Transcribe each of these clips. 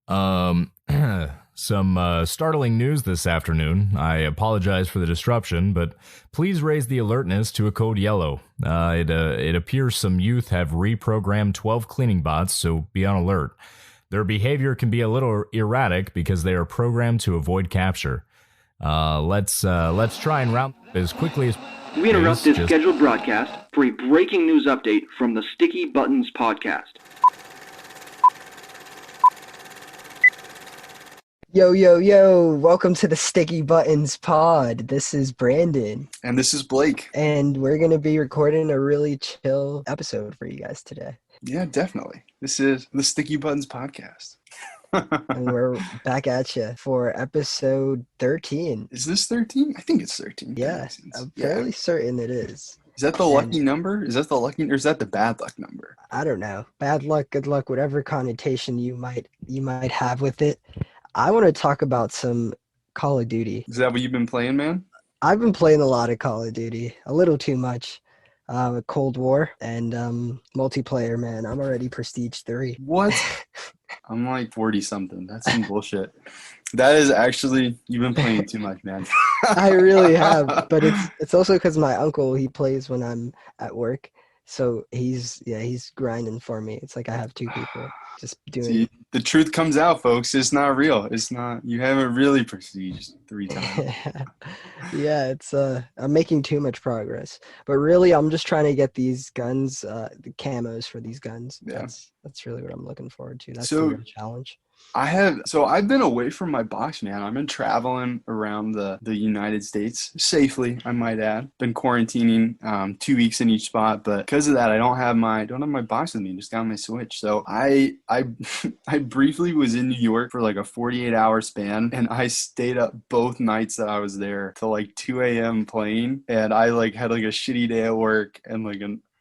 Um, some startling news this afternoon. I apologize for the disruption, but please raise the alertness to a code yellow. It appears some youth have reprogrammed 12 cleaning bots, so be on alert. Their behavior can be a little erratic because they are programmed to avoid capture. Let's try and round as quickly as we interrupt this scheduled broadcast for a breaking news update from the Sticky Buttons podcast. Yo, yo, yo, welcome to the Sticky Buttons pod. This is Brandon. And this is Blake. And we're going to be recording a really chill episode for you guys today. Yeah, definitely. This is the Sticky Buttons podcast. And we're back at you for episode 13. Is this 13? I think it's 13. Yeah, I'm fairly certain it is. Is that the lucky number? Is that the lucky, or is that the bad luck number? I don't know. Bad luck, good luck, whatever connotation you might have with it. I want to talk about some Call of Duty. Is that what you've been playing, man? I've been playing a lot of Call of Duty, a little too much. Cold War and multiplayer, man. I'm already Prestige 3. What? I'm like 40 something. That's some bullshit. That is actually, you've been playing too much, man. I really have, but it's also because my uncle, he plays when I'm at work. So he's grinding for me. It's like I have two people just doing. See, the truth comes out, folks. It's not real. It's not. You haven't really prestiged 3 times. Yeah, it's I'm making too much progress. But really, I'm just trying to get these guns, the camos for these guns. Yeah. That's really what I'm looking forward to. That's So, the real challenge. I've been away from my box, man. I've been traveling around the United States safely, I might add. Been quarantining 2 weeks in each spot, but because of that, I don't have my box with me. Just got my Switch. So I briefly was in New York for like a 48-hour span, and I stayed up both nights that I was there till like 2 a.m. playing, and I like had like a shitty day at work, and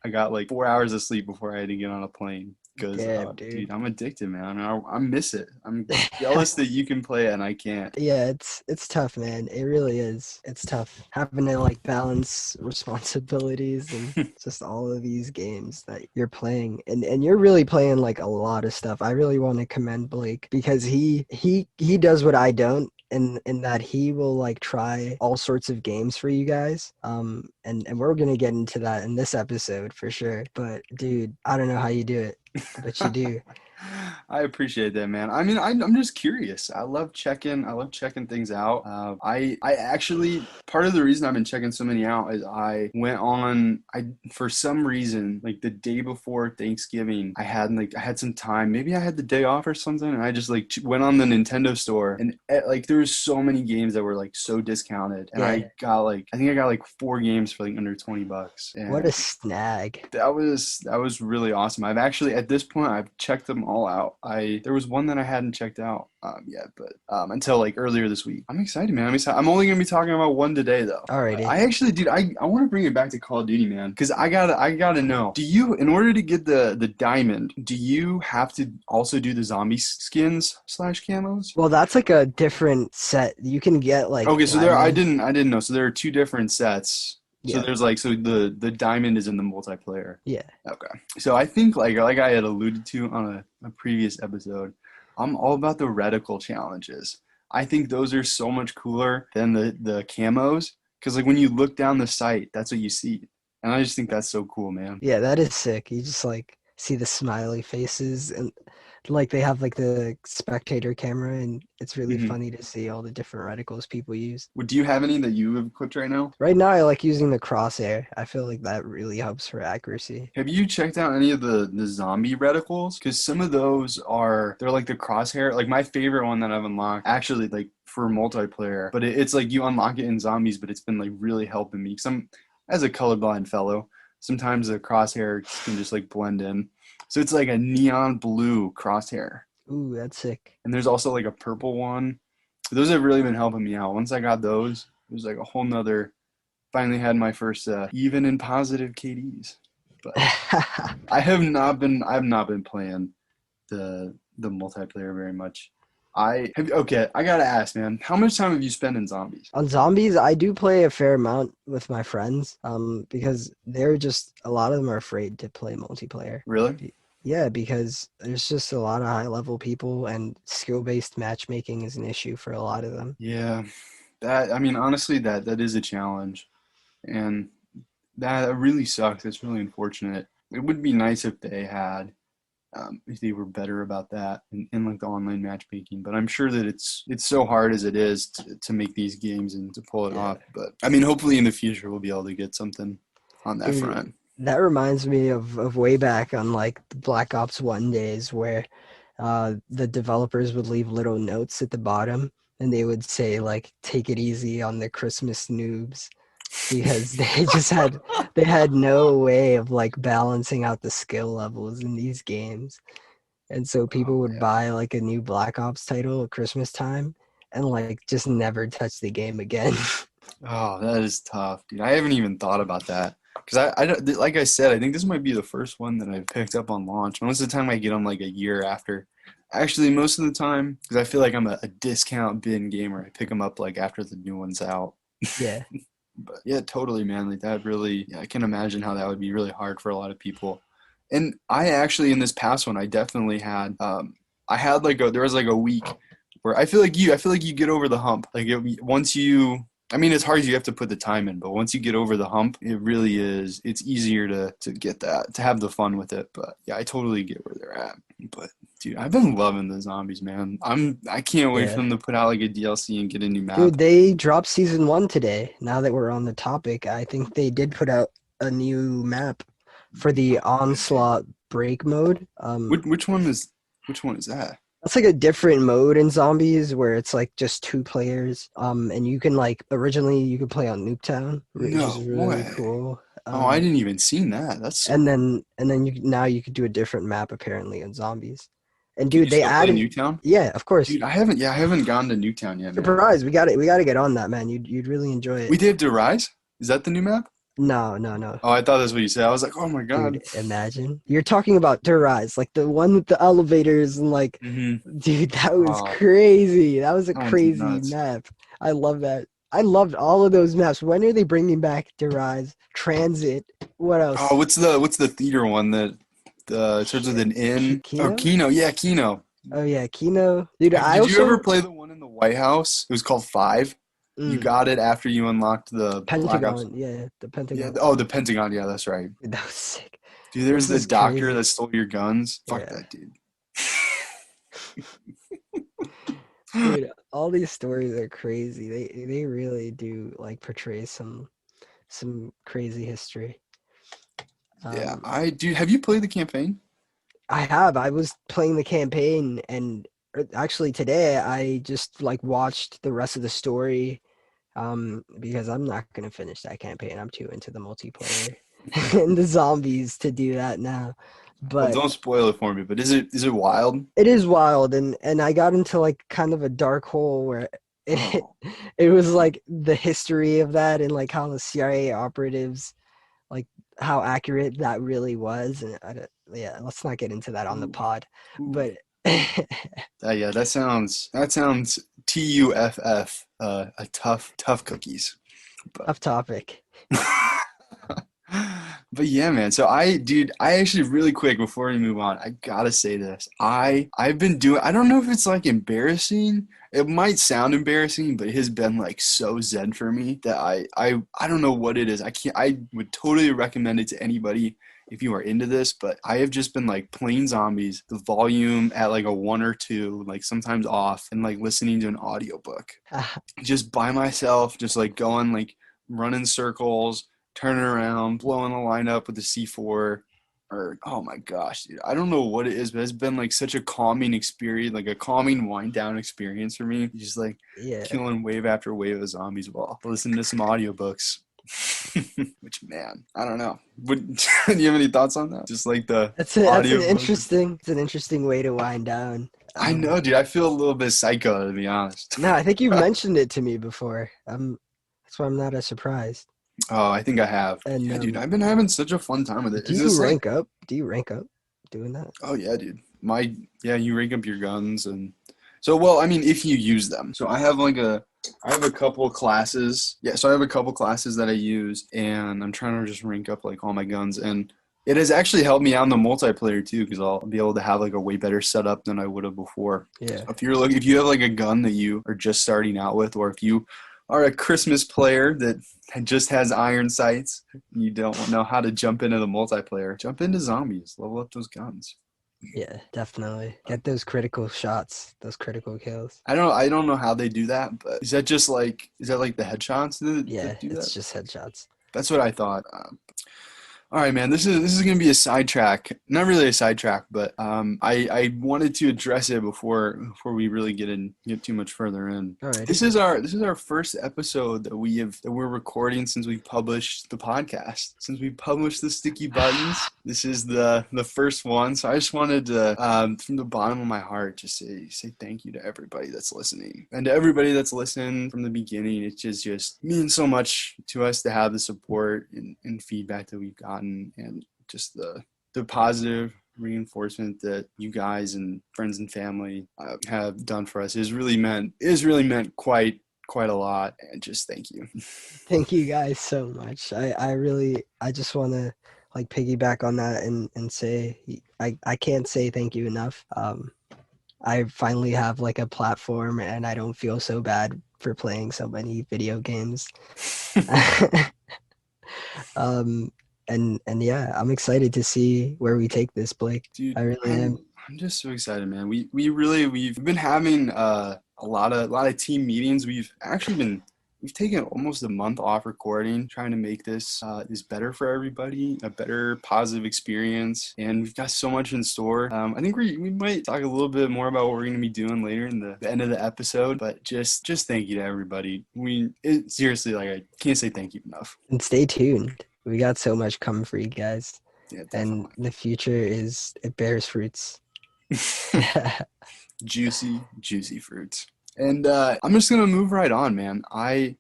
I got like 4 hours of sleep before I had to get on a plane. Because, dude, I'm addicted, man. I miss it. I'm jealous that you can play it and I can't. Yeah, it's tough, man. It really is. It's tough having to like balance responsibilities and just all of these games that you're playing, and you're really playing like a lot of stuff. I really want to commend Blake because he does what I don't. In that he will like try all sorts of games for you guys. And we're gonna get into that in this episode for sure. But dude, I don't know how you do it, but you do. I appreciate that, man. I mean, I'm just curious. I love checking things out. I actually, part of the reason I've been checking so many out is for some reason, like the day before Thanksgiving, I had some time. Maybe I had the day off or something, and I just like went on the Nintendo store, and like there was so many games that were like so discounted, and I think I got like 4 games for like under $20. And what a snag! That was really awesome. I've actually, at this point, I've checked them all out. There was one that I hadn't checked out yet, but until like earlier this week. I'm excited, man. I'm only gonna be talking about one today, though. Alrighty. I actually, dude, I want to bring it back to Call of Duty, man, because I gotta know. Do you, in order to get the diamond, do you have to also do the zombie skins / camos? Well, that's like a different set. You can get like. Okay, so I didn't know. So there are 2 different sets. So there's like, so the diamond is in the multiplayer. Yeah. Okay. So I think like I had alluded to on a previous episode, I'm all about the reticle challenges. I think those are so much cooler than the camos, because like when you look down the sight, that's what you see. And I just think that's so cool, man. Yeah, that is sick. You just like see the smiley faces, and like they have like the spectator camera, and it's really funny to see all the different reticles people use. Do you have any that you have equipped right now? Right now, I like using the crosshair. I feel like that really helps for accuracy. Have you checked out any of the zombie reticles? Because some of those they're like the crosshair. Like my favorite one that I've unlocked, actually, like for multiplayer, but it's like you unlock it in zombies, but it's been like really helping me. Because as a colorblind fellow, sometimes the crosshair can just like blend in. So it's like a neon blue crosshair. Ooh, that's sick. And there's also like a purple one. Those have really been helping me out. Once I got those, it was like a whole nother, finally had my first even and positive KDs. But I have not been playing the multiplayer very much. I gotta ask, man, how much time have you spent in zombies? On zombies, I do play a fair amount with my friends, because they're just, a lot of them are afraid to play multiplayer. Really? Yeah, because there's just a lot of high level people, and skill based matchmaking is an issue for a lot of them. Yeah, that I mean, honestly, that is a challenge, and that really sucks. It's really unfortunate. It would be nice if they were better about that in like the online matchmaking. But I'm sure that it's so hard as it is to make these games and to pull it Yeah. off. But I mean, hopefully in the future we'll be able to get something on that Dude, front. that reminds me of way back on like the Black Ops 1 days where the developers would leave little notes at the bottom and they would say like take it easy on the Christmas noobs because they had no way of like balancing out the skill levels in these games. And so Oh people would man. buy like a new Black Ops title at Christmas time and like just never touch the game again. Oh, that is tough, dude. I haven't even thought about that because I don't, like I said, I think this might be the first one that I picked up on launch. Most of the time, I get them like a year after. Actually, most of the time, because I feel like I'm a discount bin gamer, I pick them up like after the new one's out. Yeah. But yeah, totally, man. Like that really, yeah, I can imagine how that would be really hard for a lot of people. And I actually, in this past one, I definitely had, I had like there was like a week where I feel like you get over the hump. Like once you, I mean, it's hard. You have to put the time in, but once you get over the hump, it really is. It's easier to get that, to have the fun with it. But yeah, I totally get where they're at. But dude, I've been loving the zombies, man. I can't wait for Yeah. them to put out like a DLC and get a new map. Dude, they dropped season 1 today. Now that we're on the topic, I think they did put out a new map for the onslaught break mode. Which one is that? That's like a different mode in zombies where it's like just 2 players. And you can like originally you could play on Nuketown, which is No really way. cool. Oh, I didn't even seen that. That's so And cool. then you could do a different map apparently in zombies. And Can dude, you they still play added Newtown? yeah, of course. Dude, I haven't gone to Newtown yet, man. Surprise, we gotta get on that, man. You'd really enjoy it. We did to Rise? Is that the new map? No. Oh, I thought that's what you said. I was like, oh my Dude, god. imagine. You're talking about Rise, like the one with the elevators and like, Mm-hmm. dude, that was Oh, crazy. That was a sounds crazy nuts. map. I love that. I loved all of those maps. When are they bringing back Rise? Transit. What Oh, else? what's the theater one that starts with an N? Oh, Kino? Kino. Yeah, Kino. Oh yeah, Kino. Dude, I Did you ever also play the one in the White House? It was called Five. You mm, got it after you unlocked the Black Ops. Pentagon. Yeah, the Yeah. Pentagon. Oh, the Pentagon. Yeah, that's right. Dude, that was sick. Dude, there's This the is doctor crazy. that stole your guns. Fuck Yeah. that dude. Dude, all these stories are crazy. They really do like portray some crazy history. Yeah, Um, I do. Have you played the campaign? I have. I was playing the campaign, and actually today I just like watched the rest of the story. Because I'm not gonna finish that campaign. I'm too into the multiplayer and the zombies to do that now. Well, But don't spoil it for me. But is it wild? it is wild, and I got into like kind of a dark hole where it Oh, it was like the history of that and like how the CIA operatives like how accurate that really was. And yeah, let's not get into that on the ooh, pod. ooh. But Yeah, that sounds TUFF. A tough cookies. But tough topic. but yeah, man. So I actually really quick before we move on, I gotta say this. I've been doing. I don't know if it's like embarrassing. It might sound embarrassing, but it has been like so zen for me that I don't know what it is. I can't. I would totally recommend it to anybody if you are into this. But I have just been like playing zombies, the volume at like a 1 or 2, like sometimes off, and like listening to an audiobook just by myself, just like going like running circles, turning around, blowing the line up with the C4. Or oh my gosh, dude, I don't know what it is, but it's been like such a calming experience, like a calming wind down experience for me. Just like Yeah. killing wave after wave of zombies while listening to some audiobooks. Which man, I don't know. Would do you have any thoughts on that? Just like the That's an audiobook. interesting way to wind down. I know, dude. I feel a little bit psycho to be honest. No, I think you've mentioned it to me before. That's why I'm not as surprised. Oh, I think I have. And Yeah, dude, I've been having such a fun time with it. do Is you this like, rank up? Do you rank up doing that? oh yeah, dude. Yeah, you rank up your guns and so well, I mean, if you use them. So I have a couple classes. Yeah, so I have a couple classes that I use and I'm trying to just rank up like all my guns and It has actually helped me out in the multiplayer too, because I'll be able to have like a way better setup than I would have before. Yeah. So if you have like a gun that you are just starting out with, or if you are a Christmas player that just has iron sights, you don't know how to jump into the multiplayer, jump into zombies, level up those guns. Yeah, definitely. Get those critical shots, those critical kills. I don't know how they do that, but is that like the headshots Yeah, that do it's that? just headshots. That's what I thought. All right, man. This is gonna be a sidetrack. Not really a sidetrack, but I wanted to address it before we really get too much further in. All right. This is our first episode that we're recording since we published the podcast. Since we published the Sticky Buttons, this is the first one. So I just wanted to, from the bottom of my heart, just say thank you to everybody that's listening, and to everybody that's listened from the beginning. It just means so much to us to have the support and feedback that we've gotten, and just the positive reinforcement that you guys and friends and family have done for us is really meant quite a lot. And just thank you. Thank you guys so much. I just want to like piggyback on that and say I can't say thank you enough. I finally have like a platform, and I don't feel so bad for playing so many video games. And yeah, I'm excited to see where we take this, Blake. Dude, I really am. I'm just so excited, man. We've been having a lot of team meetings. We've taken almost a month off recording, trying to make this better for everybody, a better positive experience, and we've got so much in store. I think we might talk a little bit more about what we're going to be doing later in the end of the episode, but just thank you to everybody. Seriously, like, I can't say thank you enough. And stay tuned. We got so much coming for you guys. Yeah, definitely. And the future it bears fruits. Juicy fruits. And I'm just gonna move right on, man. I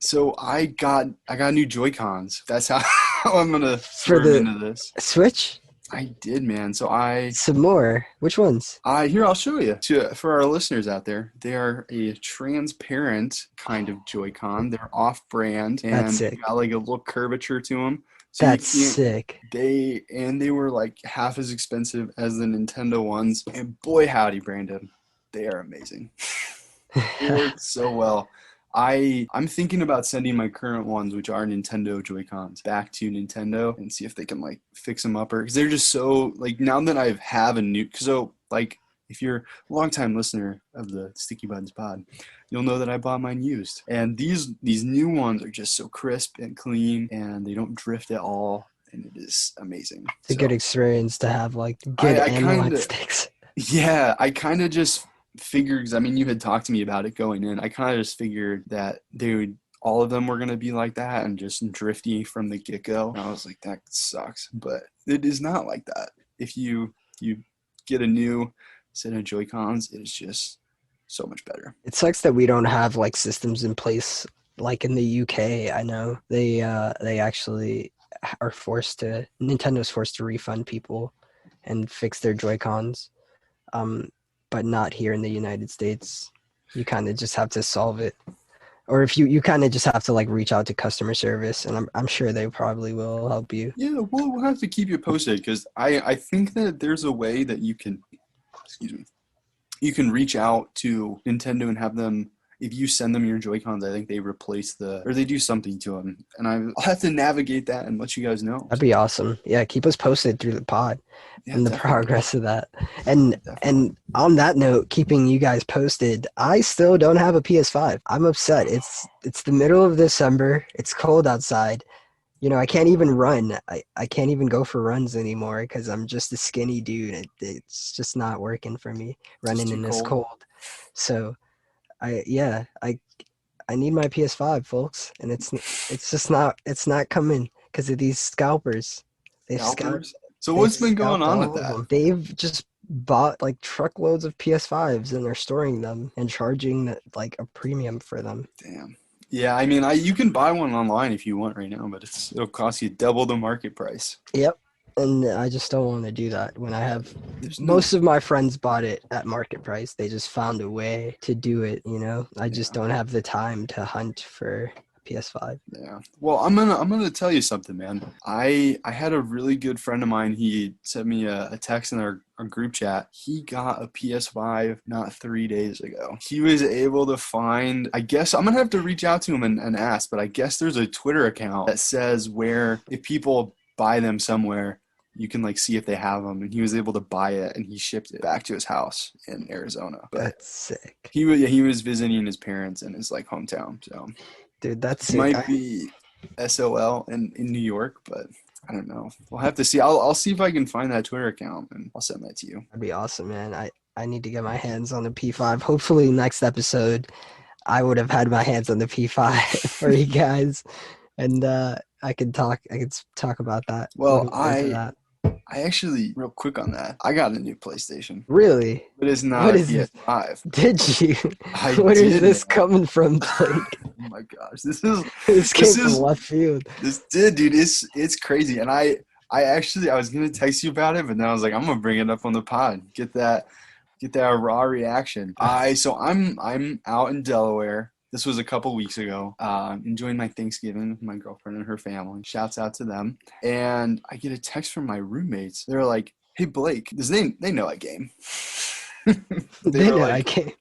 got new Joy-Cons. That's how I'm gonna swerve into this. Switch? I did, man. So some more. Which ones? Here, I'll show you. For our listeners out there, they are a transparent kind of Joy-Con. They're off-brand, and That's sick. got like a little curvature to them. So That's sick. They were like half as expensive as the Nintendo ones, and boy howdy, Brandon, they are amazing. They work so well. I'm thinking about sending my current ones, which are Nintendo Joy-Cons, back to Nintendo and see if they can like fix them up, or because they're just so like, now that I have a new, so like, if you're a longtime listener of the Sticky Buttons pod, you'll know that I bought mine used. And these new ones are just so crisp and clean, and they don't drift at all, and it is amazing. It's a good experience to have like good analog sticks. Yeah, I kind of just figured, because I mean, you had talked to me about it going in. I kind of just figured that all of them were going to be like that and just drifty from the get-go. And I was like, that sucks. But it is not like that. If you get a new set of Joy-Cons, it's just so much better. It sucks that we don't have like systems in place like in the UK. I know they actually are Nintendo's forced to refund people and fix their Joy-Cons, but not here in the United States. You kind of just have to solve it, or if you kind of just have to like reach out to customer service, and I'm sure they probably will help you. Yeah, we'll have to keep you posted, because I think that there's a way that you can reach out to Nintendo and have them, if you send them your Joy-Cons, I think they replace or they do something to them. And I'll have to navigate that and let you guys know. That'd be awesome. Yeah, keep us posted through the pod and the progress of that. And on that note, keeping you guys posted, I still don't have a PS5. I'm upset. It's the middle of December. It's cold outside. You know, I can't even run. I can't even go for runs anymore because I'm just a skinny dude. It's just not working for me running in this cold. So I need my PS5, folks, and it's not coming because of these scalpers. So what's been going on with that? They've just bought like truckloads of PS5s and they're storing them and charging like a premium for them. Damn. Yeah, I mean, you can buy one online if you want right now, but it'll cost you double the market price. Yep. And I just don't want to do that when I have most of my friends bought it at market price. They just found a way to do it, you know. I just don't have the time to hunt for PS5. Yeah. Well, I'm gonna tell you something, man. I had a really good friend of mine. He sent me a text in our group chat. He got a PS5 not 3 days ago. He was able to find. I guess I'm gonna have to reach out to him and ask. But I guess there's a Twitter account that says where if people buy them somewhere, you can like see if they have them. And he was able to buy it, and he shipped it back to his house in Arizona. But That's sick. he was visiting his parents in his like hometown. So. Dude, that's It sick. might be SOL in New York, but I don't know. We'll have to see. I'll see if I can find that Twitter account, and I'll send that to you. That'd be awesome, man. I need to get my hands on the P5. Hopefully next episode I would have had my hands on the P5 for you guys. And I could talk about that. Well, Looking forward to that. I actually, real quick on that, I got a new PlayStation. Really? But it's not What a is it? PS5. Did you? I Where is did, this man. coming from, Blake? Oh my gosh, This came from left field. dude. It's crazy, and I was gonna text you about it, but then I was like, I'm gonna bring it up on the pod. Get that raw reaction. I'm out in Delaware. This was a couple weeks ago. Enjoying my Thanksgiving with my girlfriend and her family. Shouts out to them. And I get a text from my roommates. They're like, "Hey Blake," they know I game. They know I can't.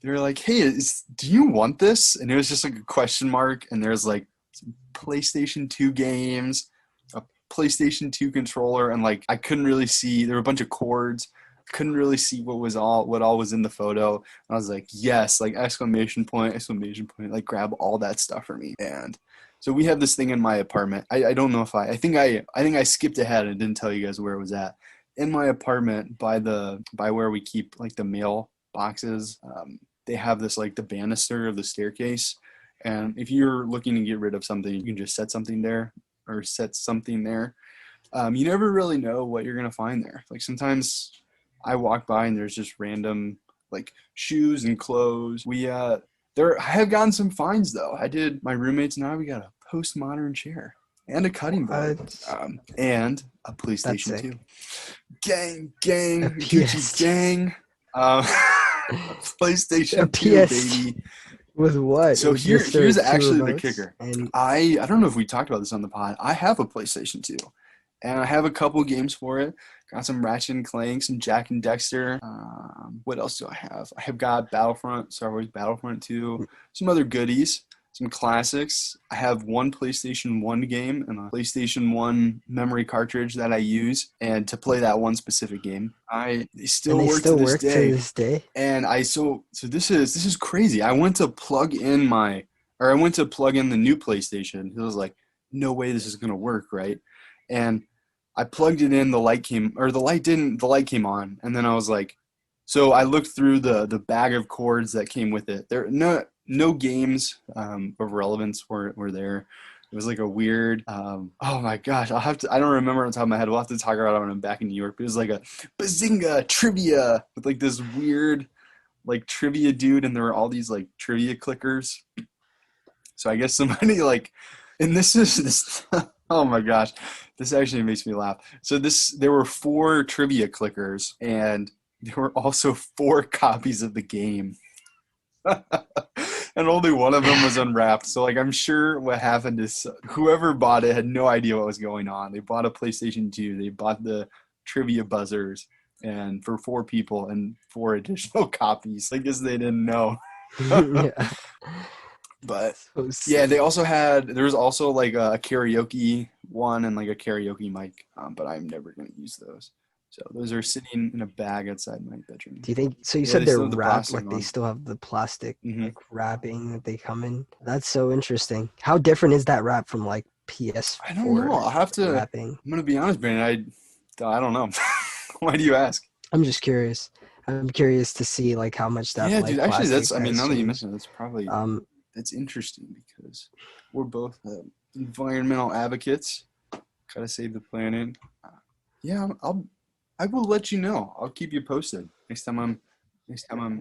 They were like, "Hey, do you want this?" And it was just like a question mark. And there's like some PlayStation 2 games, a PlayStation 2 controller, and like I couldn't really see. There were a bunch of cords. Couldn't really see what all was in the photo. And I was like, yes, like exclamation point, like grab all that stuff for me. And so we have this thing in my apartment. I don't know if I think I skipped ahead and didn't tell you guys where it was at. In my apartment by where we keep like the mail boxes, they have this like the banister of the staircase. And if you're looking to get rid of something, you can just set something there. You never really know what you're gonna find there. Like sometimes I walk by and there's just random like shoes and clothes. I have gotten some finds though. My roommates and I, we got a postmodern chair and a cutting board, and a PlayStation 2. Gang, Gucci gang. PlayStation 2, baby. With what? So here's actually the kicker. And I don't know if we talked about this on the pod. I have a PlayStation 2. And I have a couple games for it. Got some Ratchet and Clank, some Jack and Dexter. What else do I have? I have got Star Wars Battlefront 2, some other goodies, some classics. I have one PlayStation 1 game and a PlayStation 1 memory cartridge that I use and to play that one specific game. They still work to this day. And so this is crazy. I went to plug in the new PlayStation. It was like, no way this is gonna work, right? And I plugged it in, the light came on, and then I was like, so I looked through the bag of cords that came with it. There no games of relevance were there. It was like a weird, oh my gosh, I don't remember on top of my head. We'll have to talk about it when I'm back in New York. But it was like a Bazinga trivia with like this weird like trivia dude, and there were all these like trivia clickers. So I guess somebody like, and this is oh my gosh, this actually makes me laugh. So there were 4 trivia clickers, and there were also 4 copies of the game. And only one of them was unwrapped. So like I'm sure what happened is whoever bought it had no idea what was going on. They bought a PlayStation 2, they bought the trivia buzzers, and for 4 people and 4 additional copies. I guess they didn't know. yeah. But yeah, there was also like a karaoke one and like a karaoke mic, but I'm never going to use those. So those are sitting in a bag outside my bedroom. Do you think so? You said they're wrapped, like they still have the plastic like wrapping that they come in. That's so interesting. How different is that wrap from like PS4? I don't know. I'll have to. Wrapping? I'm going to be honest, Brandon. I don't know. Why do you ask? I'm just curious. I'm curious to see like how much that. Yeah, like, dude. Actually, that's. I mean, now that you changed. mention it, that's probably. That's interesting because we're both environmental advocates. Gotta save the planet. Yeah, I will let you know. I'll keep you posted next time I'm.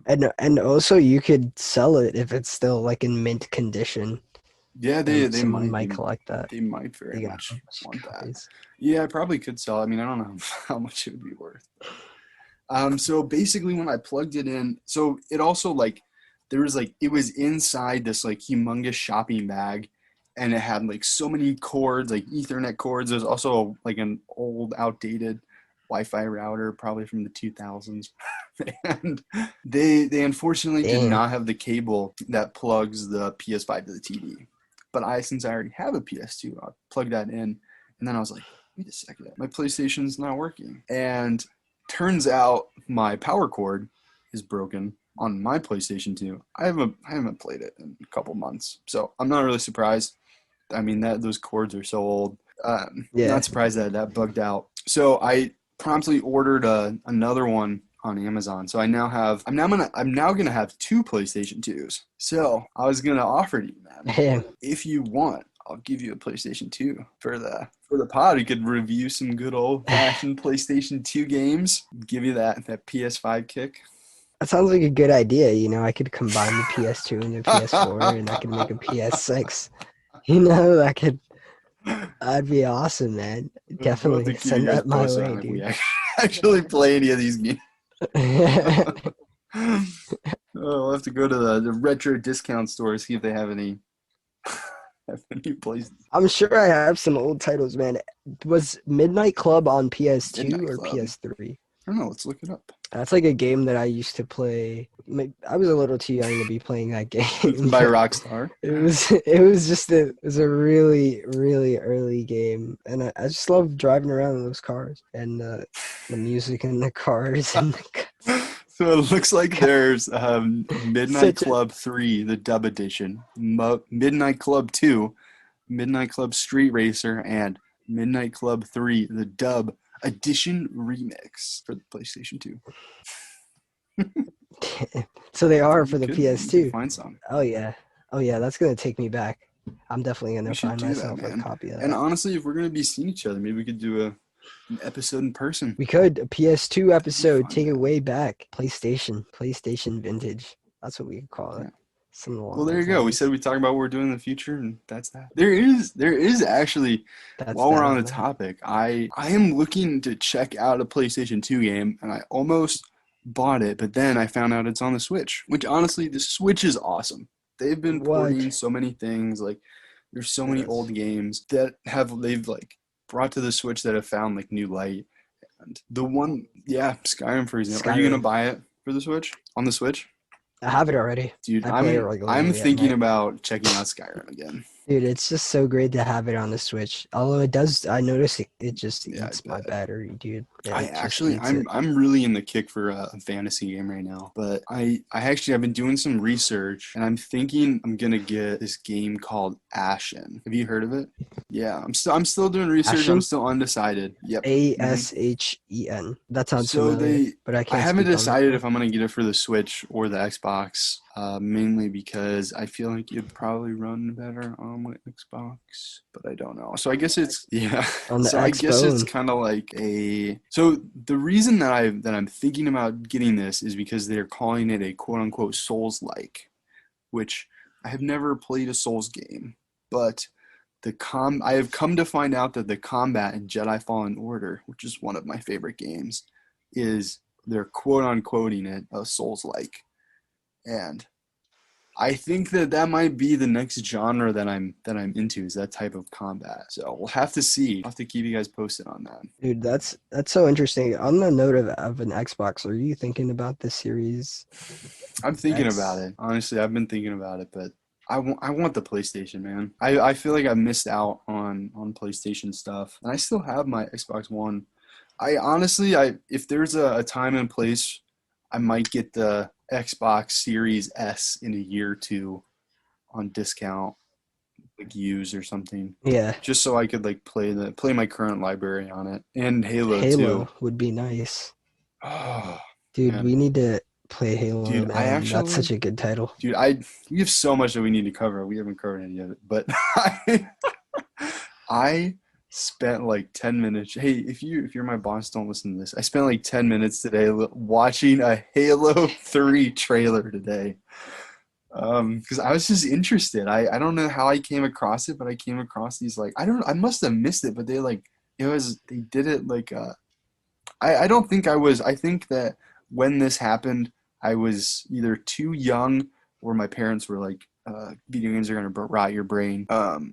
And also you could sell it if it's still like in mint condition. Yeah, they might collect that. They might very much want that. Yeah, I probably could sell. I mean, I don't know how much it would be worth. So basically, when I plugged it in, so it also like. there was like, it was inside this like humongous shopping bag, and it had like so many cords, like Ethernet cords. There's also like an old outdated Wi-Fi router, probably from the 2000s. And they unfortunately did Damn. not have the cable that plugs the PS5 to the TV. But since I already have a PS2, I plugged that in, and then I was like, wait a second, my PlayStation's not working. And turns out my power cord is broken on my PlayStation 2. I haven't played it in a couple months, so I'm not really surprised. I mean, those cords are so old. Not surprised that bugged out. So I promptly ordered another one on Amazon. So I'm now gonna have 2 PlayStation 2s. So I was gonna offer to you, man, Damn. if you want, I'll give you a PlayStation 2 for the pod. You could review some good old fashioned PlayStation 2 games. Give you that PS5 kick. That sounds like a good idea. You know, I could combine the PS2 and the PS4, and I could make a PS6. You know, that'd be awesome, man. Definitely send that my way, dude. We actually play any of these games. We'll have to go to the retro discount store, see if they have any places. I'm sure I have some old titles, man. Was Midnight Club on PS2 or PS3? I don't know. Let's look it up. That's like a game that I used to play. I was a little too young to be playing that game. By Rockstar. It was a really, really early game, and I just love driving around in those cars and the music in the cars. And So it looks like there's Midnight Club 3, the dub edition, Midnight Club 2, Midnight Club Street Racer, and Midnight Club 3, the dub edition remix for the PlayStation 2. So they are for the PS2. Find some. Oh yeah, that's gonna take me back. I'm definitely gonna find myself a copy of that. And honestly, if we're gonna be seeing each other, maybe we could do an episode in person. We could, a PS2 episode, take it way back. PlayStation vintage. That's what we could call it. Well, there you go. We said we'd talk about what we're doing in the future, and that's that. There is actually, while we're on the topic, I am looking to check out a PlayStation 2 game, and I almost bought it, but then I found out it's on the Switch, which honestly, the Switch is awesome. They've been porting so many things. Like, there's so many old games that they've like brought to the Switch that have found like new light. And the one, Skyrim, for example. Are you gonna buy it for the Switch? On the Switch? I have it already. Dude, I'm thinking about checking out Skyrim again. Dude, it's just so great to have it on the Switch. Although I notice it just eats my battery, dude. I'm really in the kick for a fantasy game right now. But I've been doing some research, and I'm thinking I'm gonna get this game called Ashen. Have you heard of it? Yeah, I'm still doing research. Ashen? I'm still undecided. Yep. Ashen. That sounds familiar, but I haven't decided if I'm gonna get it for the Switch or the Xbox. Mainly because I feel like it'd probably run better on my Xbox, but I don't know. So I guess it's on the so I guess it's kind of like So the reason that I'm thinking about getting this is because they're calling it a quote unquote Souls-like, which I have never played a Souls game, but I have come to find out that the combat in Jedi Fallen Order, which is one of my favorite games, is they're quote unquoting it a Souls-like. And I think that might be the next genre that I'm into, is that type of combat. So we'll have to see. I'll have to keep you guys posted on that. Dude, that's so interesting. On the note of an Xbox, are you thinking about this series? I'm thinking about it. Honestly, I've been thinking about it, but I want the PlayStation, man. I feel like I missed out on PlayStation stuff, and I still have my Xbox One. If there's a time and place, I might get the Xbox Series S in a year or two on discount, like used or something. Yeah. Just so I could like play my current library on it, and Halo too. Would be nice. Oh, dude, man. we need to play Halo. Dude, man. That's such a good title. Dude, we have so much that we need to cover. We haven't covered any of it, but I spent like 10 minutes. Hey, if you're my boss, don't listen to this. I spent like 10 minutes today watching a Halo 3 trailer today. Because I was just interested. I don't know how I came across it, but I came across these I must have missed it, but they did it like I don't think I was. I think that when this happened, I was either too young where my parents were like, video games are gonna rot your brain.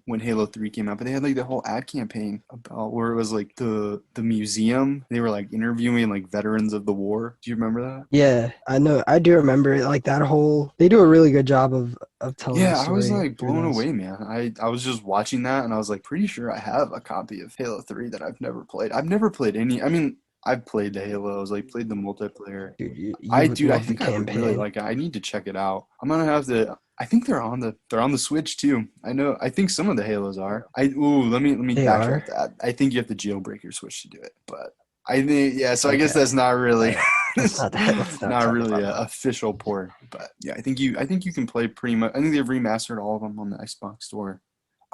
When Halo 3 came out, but they had like the whole ad campaign about where it was like the museum. They were like interviewing like veterans of the war. Do you remember that? Yeah, I know. I do remember it. Like that whole, they do a really good job of telling the Yeah, I was story like through blown those. away, man. I was just watching that and I was like pretty sure I have a copy of Halo 3 that I've never played. I've never played any. I mean, I've played the Halos, like played the multiplayer. Dude, you would I love the think I would really campaign. like it. I need to check it out. I'm gonna have to. I think they're on the Switch too. I know. I think some of the Halos are. Let me They backtrack are? that. I think you have to jailbreak your Switch to do it. But I think yeah. So I guess Okay. that's not really Let's not let's not not talk really about a that. official port. But yeah, I think you can play pretty much. I think they've remastered all of them on the Xbox Store.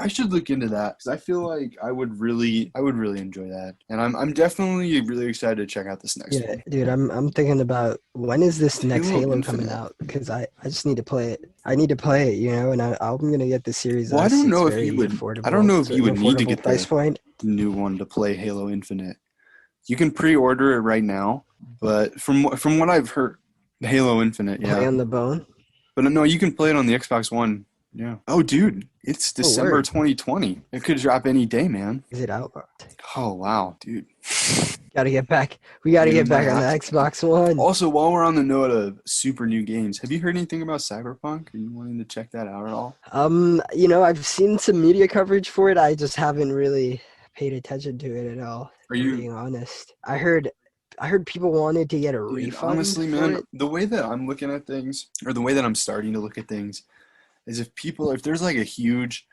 I should look into that because I feel like I would really enjoy that, and I'm definitely really excited to check out this next Yeah, one. dude, I'm thinking about when is this next Halo Halo coming Infinite. out? Because I just need to play it. I need to play it, and I'm gonna get the Series Well, S. It's very I don't affordable. know It's if you an would need to affordable get price point. the new one to play Halo Infinite. You can pre-order it right now, but from what I've heard, Halo Infinite, Play yeah. on the bone. But no, you can play it on the Xbox One. Yeah. Oh, dude, it's Oh, December word. 2020. It could drop any day, man. Is it out? Oh, wow, dude. Gotta get back. We gotta We get might back on the have to. Xbox One. Also, while we're on the note of super new games, have you heard anything about Cyberpunk? Are you wanting to check that out at all? I've seen some media coverage for it. I just haven't really paid attention to it at all, Are if I'm you, being honest. I heard people wanted to get a dude, refund honestly, for man, it. the way that I'm looking at things, or the way that I'm starting to look at things, is if there's like a huge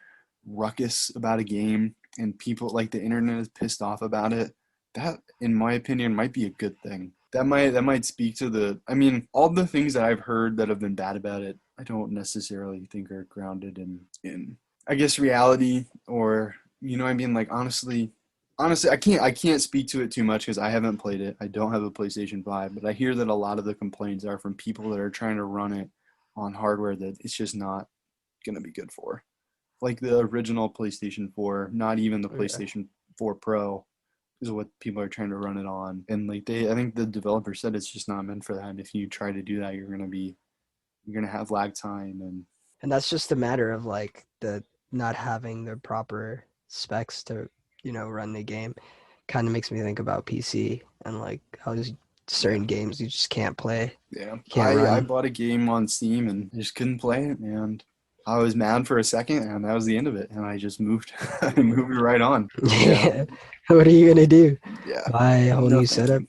ruckus about a game and people like the internet is pissed off about it, that in my opinion might be a good thing. That might speak to I mean, all the things that I've heard that have been bad about it, I don't necessarily think are grounded in I guess reality, or I mean, like honestly I can't speak to it too much because I haven't played it. I don't have a PlayStation 5, but I hear that a lot of the complaints are from people that are trying to run it on hardware that it's just not going to be good for. Like the original PlayStation 4, not even the Yeah. PlayStation 4 Pro is what people are trying to run it on. And like I think the developer said it's just not meant for that. And if you try to do that, you're going to have lag time And that's just a matter of like the not having the proper specs to, run the game. Kind of makes me think about PC and like how there's yeah. certain games you just can't play, Yeah. can't I run. bought a game on Steam and I just couldn't play it, and I was mad for a second and that was the end of it. And I just moved I moved right on. Yeah. Yeah. What are you gonna do? Yeah. Buy a whole No new thank setup?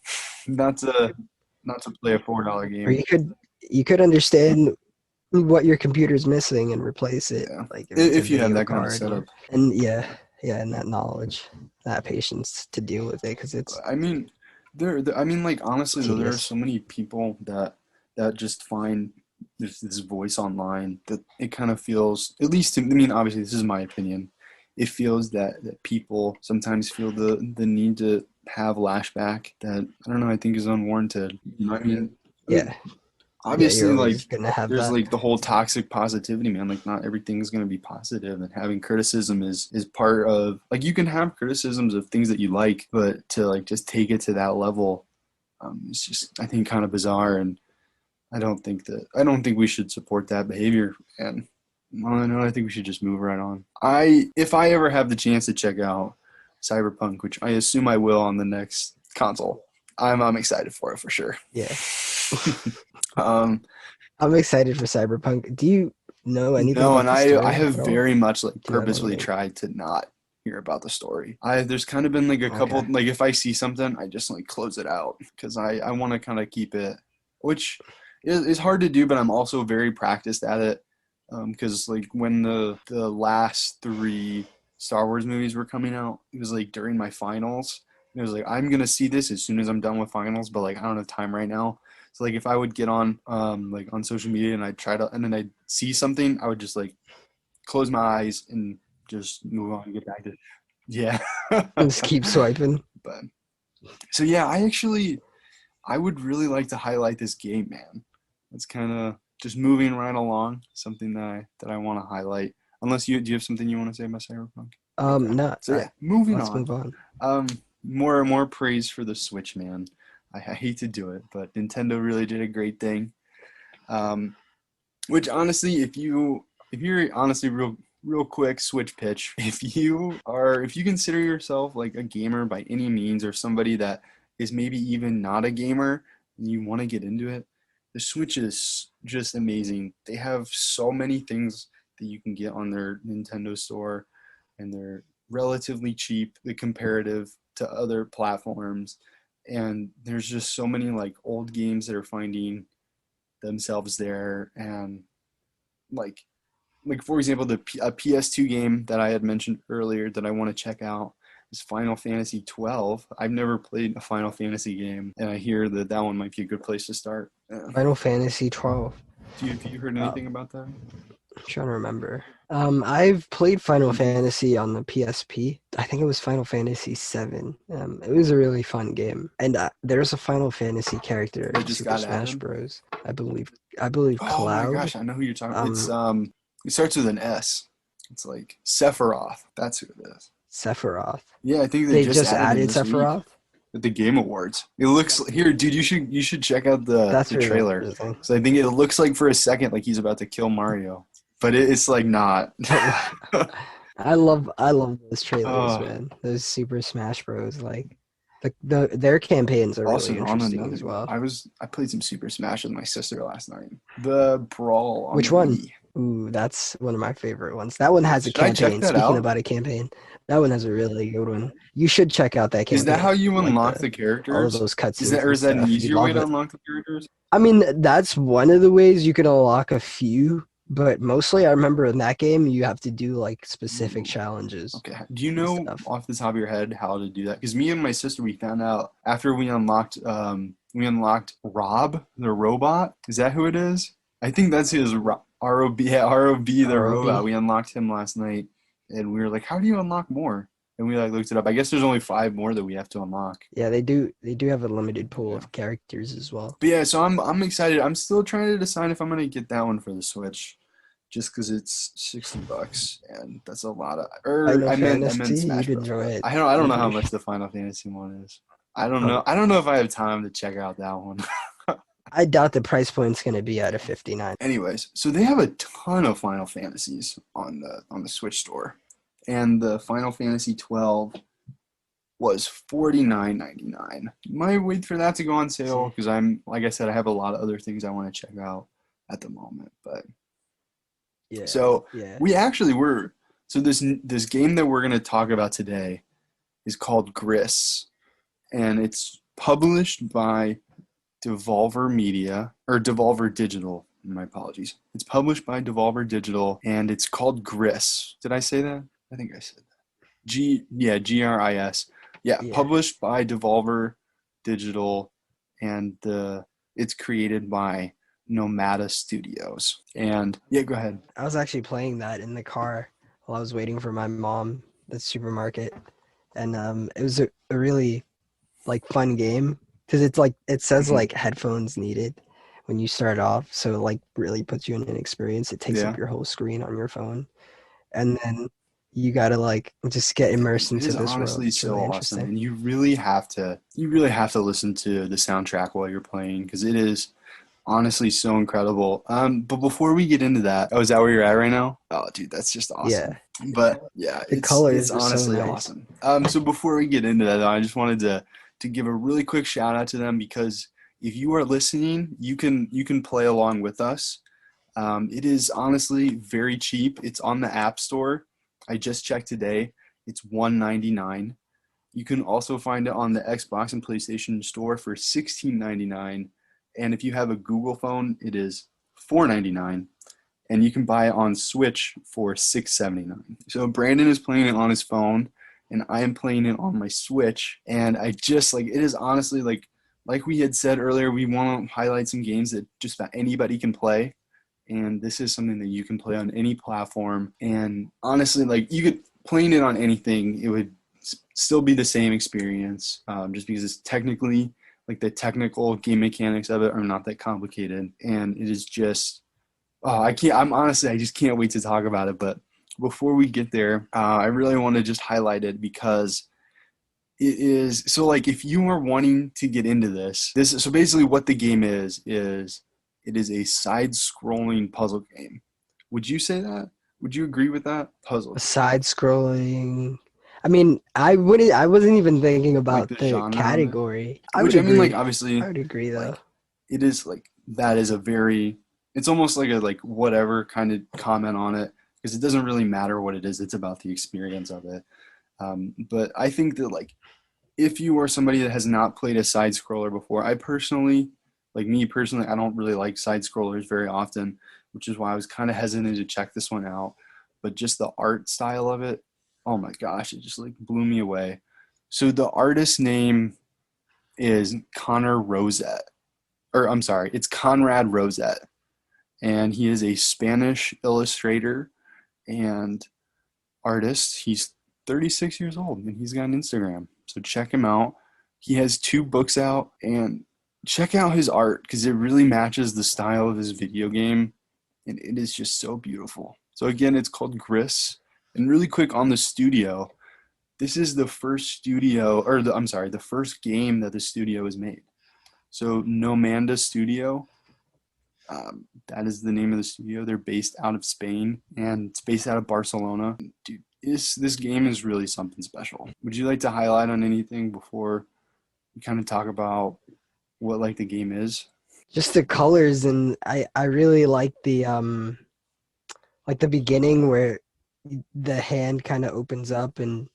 you. Not to play a $4 Or game. you could understand what your computer's missing and replace it, Yeah. like if it's a If you have video that kind of card setup. and and that knowledge, that patience to deal with it because it's I mean, I mean, like honestly, though, there are tedious. so many people that just find this voice online that it kind of feels, at least to, I mean, obviously, this is my opinion. It feels that people sometimes feel the need to have lashback that I don't know. I think is unwarranted. I mean, Yeah, yeah, obviously, you're always like gonna have there's that. like the whole toxic positivity, man. Like not everything's gonna be positive, and having criticism is part of, like, you can have criticisms of things that you like, but to like just take it to that level, it's just, I think, kind of bizarre. And I don't think we should support that behavior. And well, no, I think we should just move right on. If I ever have the chance to check out Cyberpunk, which I assume I will on the next console, I'm excited for it for sure. Yeah, um, I'm excited for Cyberpunk. Do you know anything No, about and the I story have at all? very much like Do you have purposefully anything? tried to not hear about the story. There's kind of been like a couple, Okay. like if I see something, I just like close it out because I want to kind of keep it, which is hard to do, but I'm also very practiced at it. Because like when the last three Star Wars movies were coming out, it was like during my finals. It was like I'm gonna see this as soon as I'm done with finals, but like I don't have time right now. So like if I would get on like on social media and I'd try to, and then I'd see something, I would just like close my eyes and just move on and get back to it. Yeah. Just keep swiping. But so yeah, I would really like to highlight this game, man. It's kind of just moving right along, something that I want to highlight. Unless do you have something you want to say about Cyberpunk? Okay. No, So yeah, moving let's on. move on. More praise for the Switch, man. I hate to do it, but Nintendo really did a great thing. Um, Which honestly, if you're honestly real quick switch pitch, if you consider yourself like a gamer by any means, or somebody that is maybe even not a gamer and you want to get into it, the Switch is just amazing. They have so many things that you can get on their Nintendo store, and they're relatively cheap, the comparative to other platforms. And there's just so many like old games that are finding themselves there. And like for example, a PS2 game that I had mentioned earlier that I want to check out is Final Fantasy 12. I've never played a Final Fantasy game, and I hear that that one might be a good place to start. Final Fantasy 12. Have you heard anything about that? I'm trying to remember. I've played Final Fantasy on the PSP. I think it was Final Fantasy 7. It was a really fun game, and there's a Final Fantasy character in Super Smash Bros. I believe Oh Cloud. my gosh, I know who you're talking about. It starts with an S. It's like Sephiroth. That's who it is. Sephiroth. Yeah, I think They just added Sephiroth at the Game Awards. It looks here, dude. You should check out the trailer. So I think it looks like for a second like he's about to kill Mario, but it's like not. I love those trailers, man. Those Super Smash Bros. Like their campaigns are really interesting as well. I played some Super Smash with my sister last night. The Brawl. Which one? Ooh, that's one of my favorite ones. That one has a campaign. Speaking about a campaign, that one has a really good one. You should check out that campaign. Is that how you unlock the characters? All of those cutscenes. Or is that an easier way to unlock the characters? I mean, that's one of the ways you can unlock a few, but mostly I remember in that game you have to do like specific challenges. Okay. Do you know off the top of your head how to do that? Because me and my sister, we found out after we unlocked Rob the robot. Is that who it is? I think that's his ROB. Yeah, ROB the robot. We unlocked him last night, and we were like, "How do you unlock more?" And we like looked it up. I guess there's only 5 more that we have to unlock. Yeah, they do have a limited pool of characters as well. But yeah, so I'm excited. I'm still trying to decide if I'm gonna get that one for the Switch, just because it's $60, and that's a lot of. I meant Smash Bros. It. I don't know how much the Final Fantasy one is. I don't know. I don't know if I have time to check out that one. I doubt the price point's going to be at a $59. Anyways, so they have a ton of Final Fantasies on the Switch store, and the Final Fantasy 12 was $49.99. Might wait for that to go on sale because like I said, I have a lot of other things I want to check out at the moment. But we actually were. So this game that we're going to talk about today is called GRIS, and it's published by Devolver Media, or Devolver Digital. My apologies. It's published by Devolver Digital, and it's called GRIS. Did I say that? I think I said that. GRIS. Yeah, published by Devolver Digital, and it's created by Nomada Studios. And go ahead. I was actually playing that in the car while I was waiting for my mom at the supermarket, and it was a really fun game. Because it's it says headphones needed when you start off, so it really puts you in an experience. It takes up your whole screen on your phone, and then you gotta just get immersed into this world. Honestly, it's so awesome, and you really have to listen to the soundtrack while you're playing because it is honestly so incredible. But before we get into that, is that where you're at right now? Oh, dude, that's just awesome. Yeah. But yeah, the colors are honestly so nice. Awesome. So before we get into that, though, I just wanted to give a really quick shout out to them because if you are listening, you can play along with us. It is honestly very cheap. It's on the App Store. I just checked today. It's $1.99. You can also find it on the Xbox and PlayStation Store for $16.99. And if you have a Google phone, it is $4.99. And you can buy it on Switch for $6.79. So Brandon is playing it on his phone, and I am playing it on my Switch. And I just it is honestly like we had said earlier, we want to highlight some games that just about anybody can play. And this is something that you can play on any platform. And honestly, you could playing it on anything, it would still be the same experience. Just because it's technically the technical game mechanics of it are not that complicated. And it is just, I just can't wait to talk about it. But before we get there, I really want to just highlight it because it is so if you are wanting to get into this so basically what the game is It is a side-scrolling puzzle game. Would you say that? Would you agree with that? Puzzle. A side scrolling. I mean, I wasn't even thinking Like about the the genre of it? category. I Which would I mean, like agree. obviously, I would agree though. like it is like that is a very. It's almost like a like whatever kind of comment on it because it doesn't really matter what it is. It's about the experience of it. But I think that like if you are somebody that has not played a side scroller before, I personally, like me personally, I don't really like side scrollers very often, which is why I was kind of hesitant to check this one out. But just the art style of it, oh my gosh, it just like blew me away. So the artist's name is Connor Rosette, or I'm sorry, it's Conrad Rosette, and he is a Spanish illustrator and artist. He's 36 years old and he's got an Instagram. So check him out. He has 2 books out and check out his art because it really matches the style of his video game and it is just so beautiful. So again, it's called GRIS. And really quick on the studio, this is the first studio, or the first game that the studio has made. So Nomada Studio, that is the name of the studio. They're based out of Spain and it's based out of Barcelona. Dude, this game is really something special. Would you like to highlight on anything before we kind of talk about what like the game is? Just the colors, and I really like the beginning where the hand kind of opens up and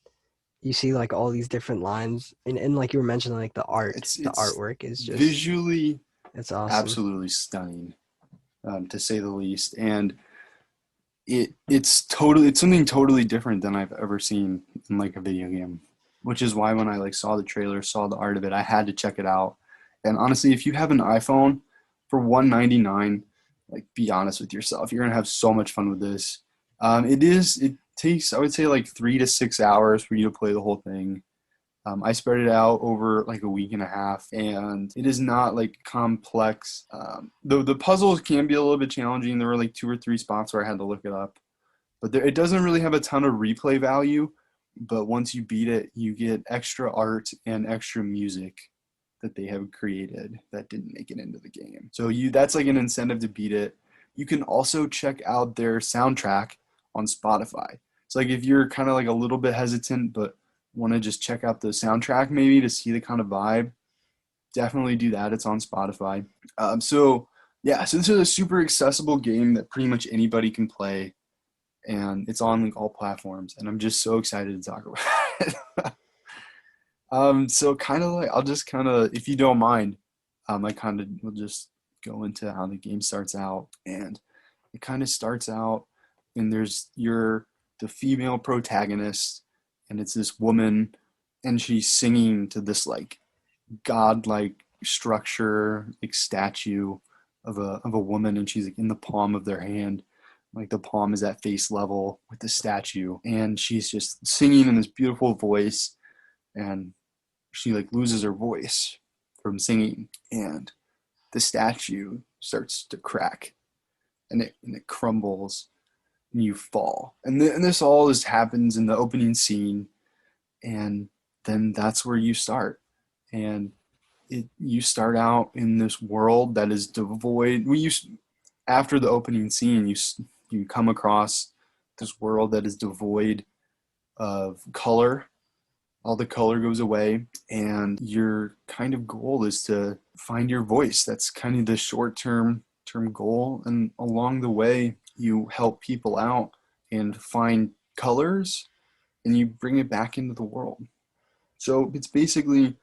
you see like all these different lines, and like you were mentioning, like the artwork is just visually it's awesome. absolutely stunning, to say the least. And it's something totally different than I've ever seen in like a video game, which is why when I like saw the trailer, saw the art of it, I had to check it out. And honestly, if you have an iPhone for $199, like be honest with yourself, you're gonna have so much fun with this. It takes, I would say, like 3 to 6 hours for you to play the whole thing. I spread it out over like a week and a half, and it is not like complex. The puzzles can be a little bit challenging. There were like 2 or 3 spots where I had to look it up, but it doesn't really have a ton of replay value. But once you beat it, you get extra art and extra music that they have created that didn't make it into the game. So that's like an incentive to beat it. You can also check out their soundtrack on Spotify. So like if you're kind of like a little bit hesitant but want to just check out the soundtrack maybe to see the kind of vibe, definitely do that. It's on Spotify. So this is a super accessible game that pretty much anybody can play, and it's on like all platforms, and I'm just so excited to talk about it. So kind of like I'll just kind of, if you don't mind, I kind of will just go into how the game starts out. And it kind of starts out and there's the female protagonist, and it's this woman, and she's singing to this like godlike structure, like statue of a woman, and she's like in the palm of their hand, like the palm is at face level with the statue, and she's just singing in this beautiful voice, and she like loses her voice from singing, and the statue starts to crack, and it crumbles, and you fall, and this all just happens in the opening scene, and then that's where you start, and you start out in this world that is devoid. After the opening scene, you come across this world that is devoid of color. All the color goes away, and your kind of goal is to find your voice. That's kind of the short-term goal, and along the way, you help people out and find colors, and you bring it back into the world. So it's basically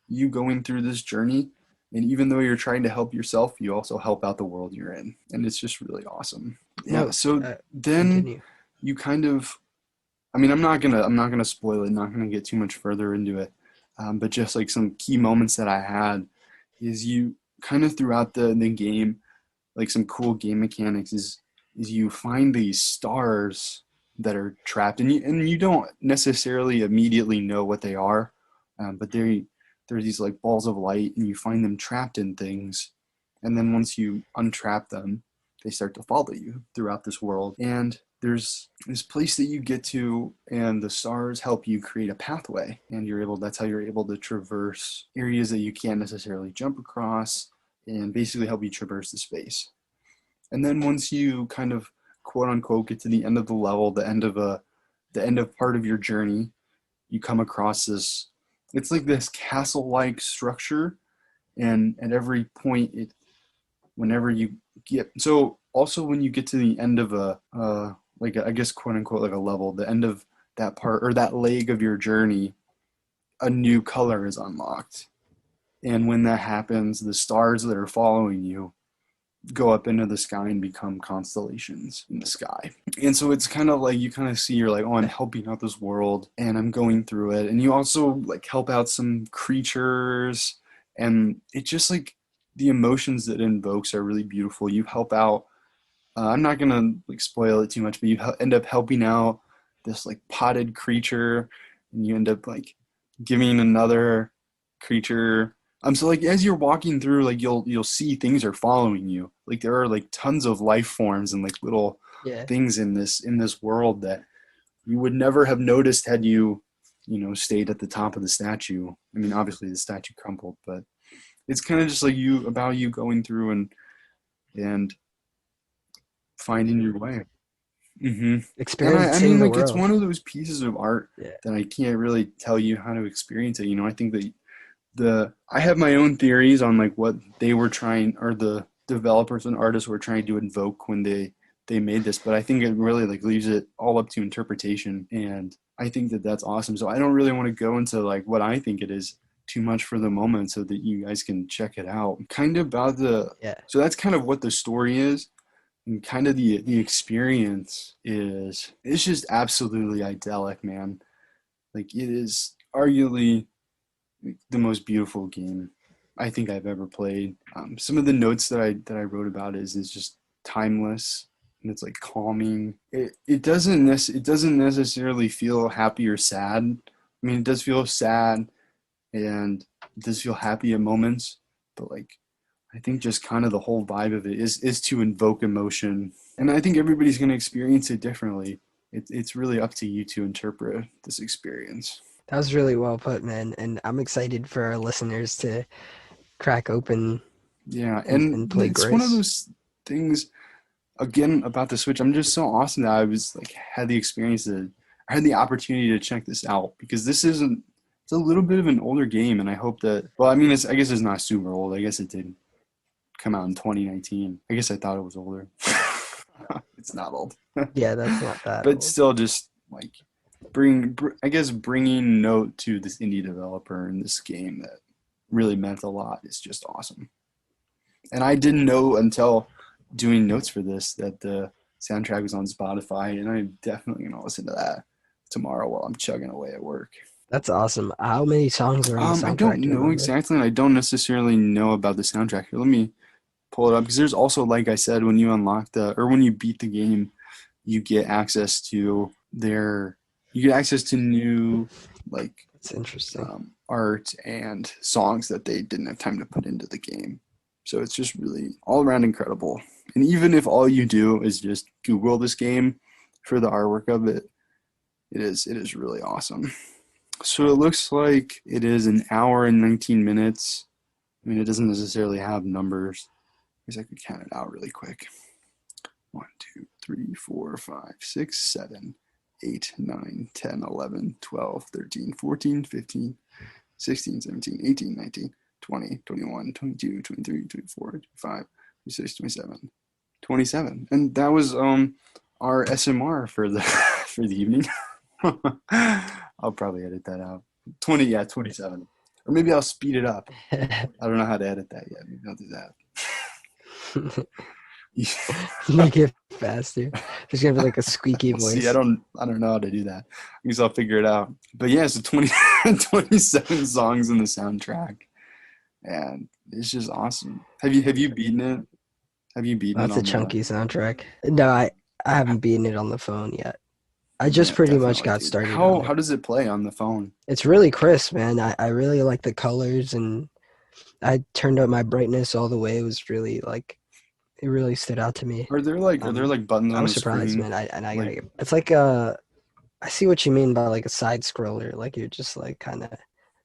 you going through this journey, and even though you're trying to help yourself, you also help out the world you're in, and it's just really awesome. Yeah. So then Continue. you kind of, I mean, I'm not gonna spoil it. Not gonna get too much further into it, but just like some key moments that I had is you kind of throughout the game, like some cool game mechanics is you find these stars that are trapped, and you don't necessarily immediately know what they are, but they're these like balls of light, and you find them trapped in things, and then once you untrap them, they start to follow you throughout this world. And there's this place that you get to, and the stars help you create a pathway, and that's how you're able to traverse areas that you can't necessarily jump across, and basically help you traverse the space. And then once you kind of quote unquote get to the end of the level, the end of part of your journey, you come across this, it's like this castle-like structure, and at every point whenever you get, so also when you get to the end of like I guess quote unquote like a level, the end of that part or that leg of your journey, a new color is unlocked. And when that happens, the stars that are following you go up into the sky and become constellations in the sky. And so it's kind of like you kind of see, you're like, oh, I'm helping out this world and I'm going through it. And you also like help out some creatures, and it just like the emotions that it invokes are really beautiful. You help out. I'm not gonna like spoil it too much, but you end up helping out this like potted creature, and you end up like giving another creature. So like as you're walking through, like you'll see things are following you. Like there are like tons of life forms and like little things in this world that you would never have noticed had you stayed at the top of the statue. I mean, obviously the statue crumpled, but it's kind of just like about you going through and finding your way. Mm-hmm. Experiencing the world. It's one of those pieces of art that I can't really tell you how to experience it. I think that I have my own theories on like what they were trying, or the developers and artists were trying to invoke when they made this, but I think it really like leaves it all up to interpretation, and I think that that's awesome. So I don't really want to go into like what I think it is too much for the moment, so that you guys can check it out. Kind of about so that's kind of what the story is, and kind of the experience is. It's just absolutely idyllic, man. Like it is arguably the most beautiful game I think I've ever played. Some of the notes that I wrote about is just timeless, and it's like calming. It doesn't necessarily feel happy or sad. I mean, it does feel sad, and it does feel happy at moments, but like I think just kind of the whole vibe of it is to invoke emotion, and I think everybody's going to experience it differently. It's really up to you to interpret this experience. That was really well put, man, and I'm excited for our listeners to crack open. Yeah, and play it's GRIS. One of those things. Again, about the Switch, I'm just so awesome that I was like had the experience I had the opportunity to check this out, because it's a little bit of an older game, and I hope that. Well, I mean, I guess it's not super old. I guess it did come out in 2019. I guess I thought it was older. It's not old. Yeah, that's not that. But old. Still, just like bringing note to this indie developer in this game that really meant a lot is just awesome. And I didn't know until doing notes for this that the soundtrack was on Spotify, and I'm definitely gonna listen to that tomorrow while I'm chugging away at work. That's awesome. How many songs are on the soundtrack? I don't know exactly, and I don't necessarily know about the soundtrack. Here, let me pull it up, because there's also, like I said, when you unlock when you beat the game, you get access to new like that's interesting art and songs that they didn't have time to put into the game. So it's just really all around incredible. And even if all you do is just Google this game for the artwork of it, it is really awesome. So it looks like it is an hour and 19 minutes. I mean, it doesn't necessarily have numbers. I guess I could count it out really quick. 1, 2, 3, 4, 5, 6, 7, 8, 9, 10, 11, 12, 13, 14, 15, 16, 17, 18, 19, 20, 21, 22, 23, 24, 25, 26, 27, 27. And that was our SMR for the evening. I'll probably edit that out. 27. Or maybe I'll speed it up. I don't know how to edit that yet. Maybe I'll do that. Make it faster. There's gonna be like a squeaky voice. See, I don't know how to do that. I guess I'll figure it out. But yeah, so 27 songs in the soundtrack, and it's just awesome. Have you beaten it? Have you beaten it? That's a chunky soundtrack. No, I haven't beaten it on the phone yet. I just pretty much got started. How does it play on the phone? It's really crisp, man. I really like the colors, and I turned up my brightness all the way. It was really like, it really stood out to me. Are there like buttons on the screen? I was surprised, man. I gotta get. It's like I see what you mean by like a side scroller. Like you're just like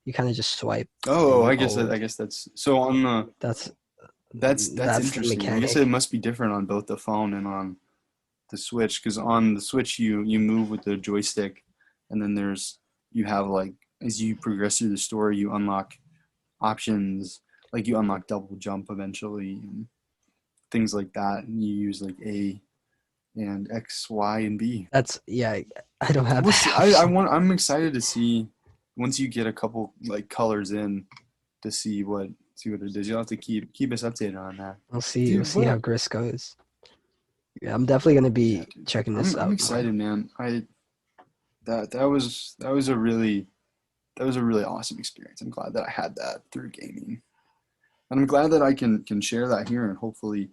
you kind of just swipe. Oh, I guess that's so on the. That's That's the interesting. I guess mechanic. it must be different on both the phone and on the Switch, because on the Switch you move with the joystick, and then you have like as you progress through the story you unlock options, like you unlock double jump eventually and things like that, and you use like A and X, Y, and B. That's yeah. I don't have We'll see. that option. I'm excited to see once you get a couple like colors in to see what it is. You'll have to keep us updated on that. We'll see. We'll Dude, see how what? GRIS goes. Yeah, I'm definitely gonna Yeah, be dude. checking this I'm out more. excited, man. That was a really awesome experience. I'm glad that I had that through gaming. And I'm glad that I can share that here, and hopefully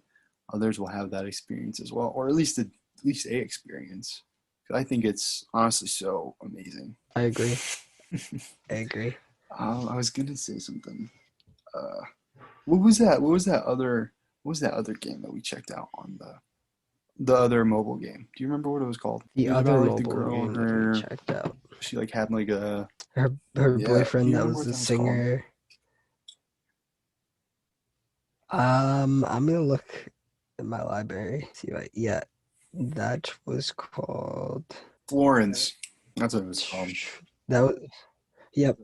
others will have that experience as well, or at least a experience. I think it's honestly so amazing. I agree. I agree. I was gonna say something. Uh, what was that? What was that other game that we checked out on the other mobile game? Do you remember what it was called? The It was other about like the mobile girl. game that we checked out. She like had like a Her yeah. Do boyfriend you that remember was what the that was called? singer. I'm gonna look in my library. See what yeah. That was called Florence. That's what it was called. that was yep.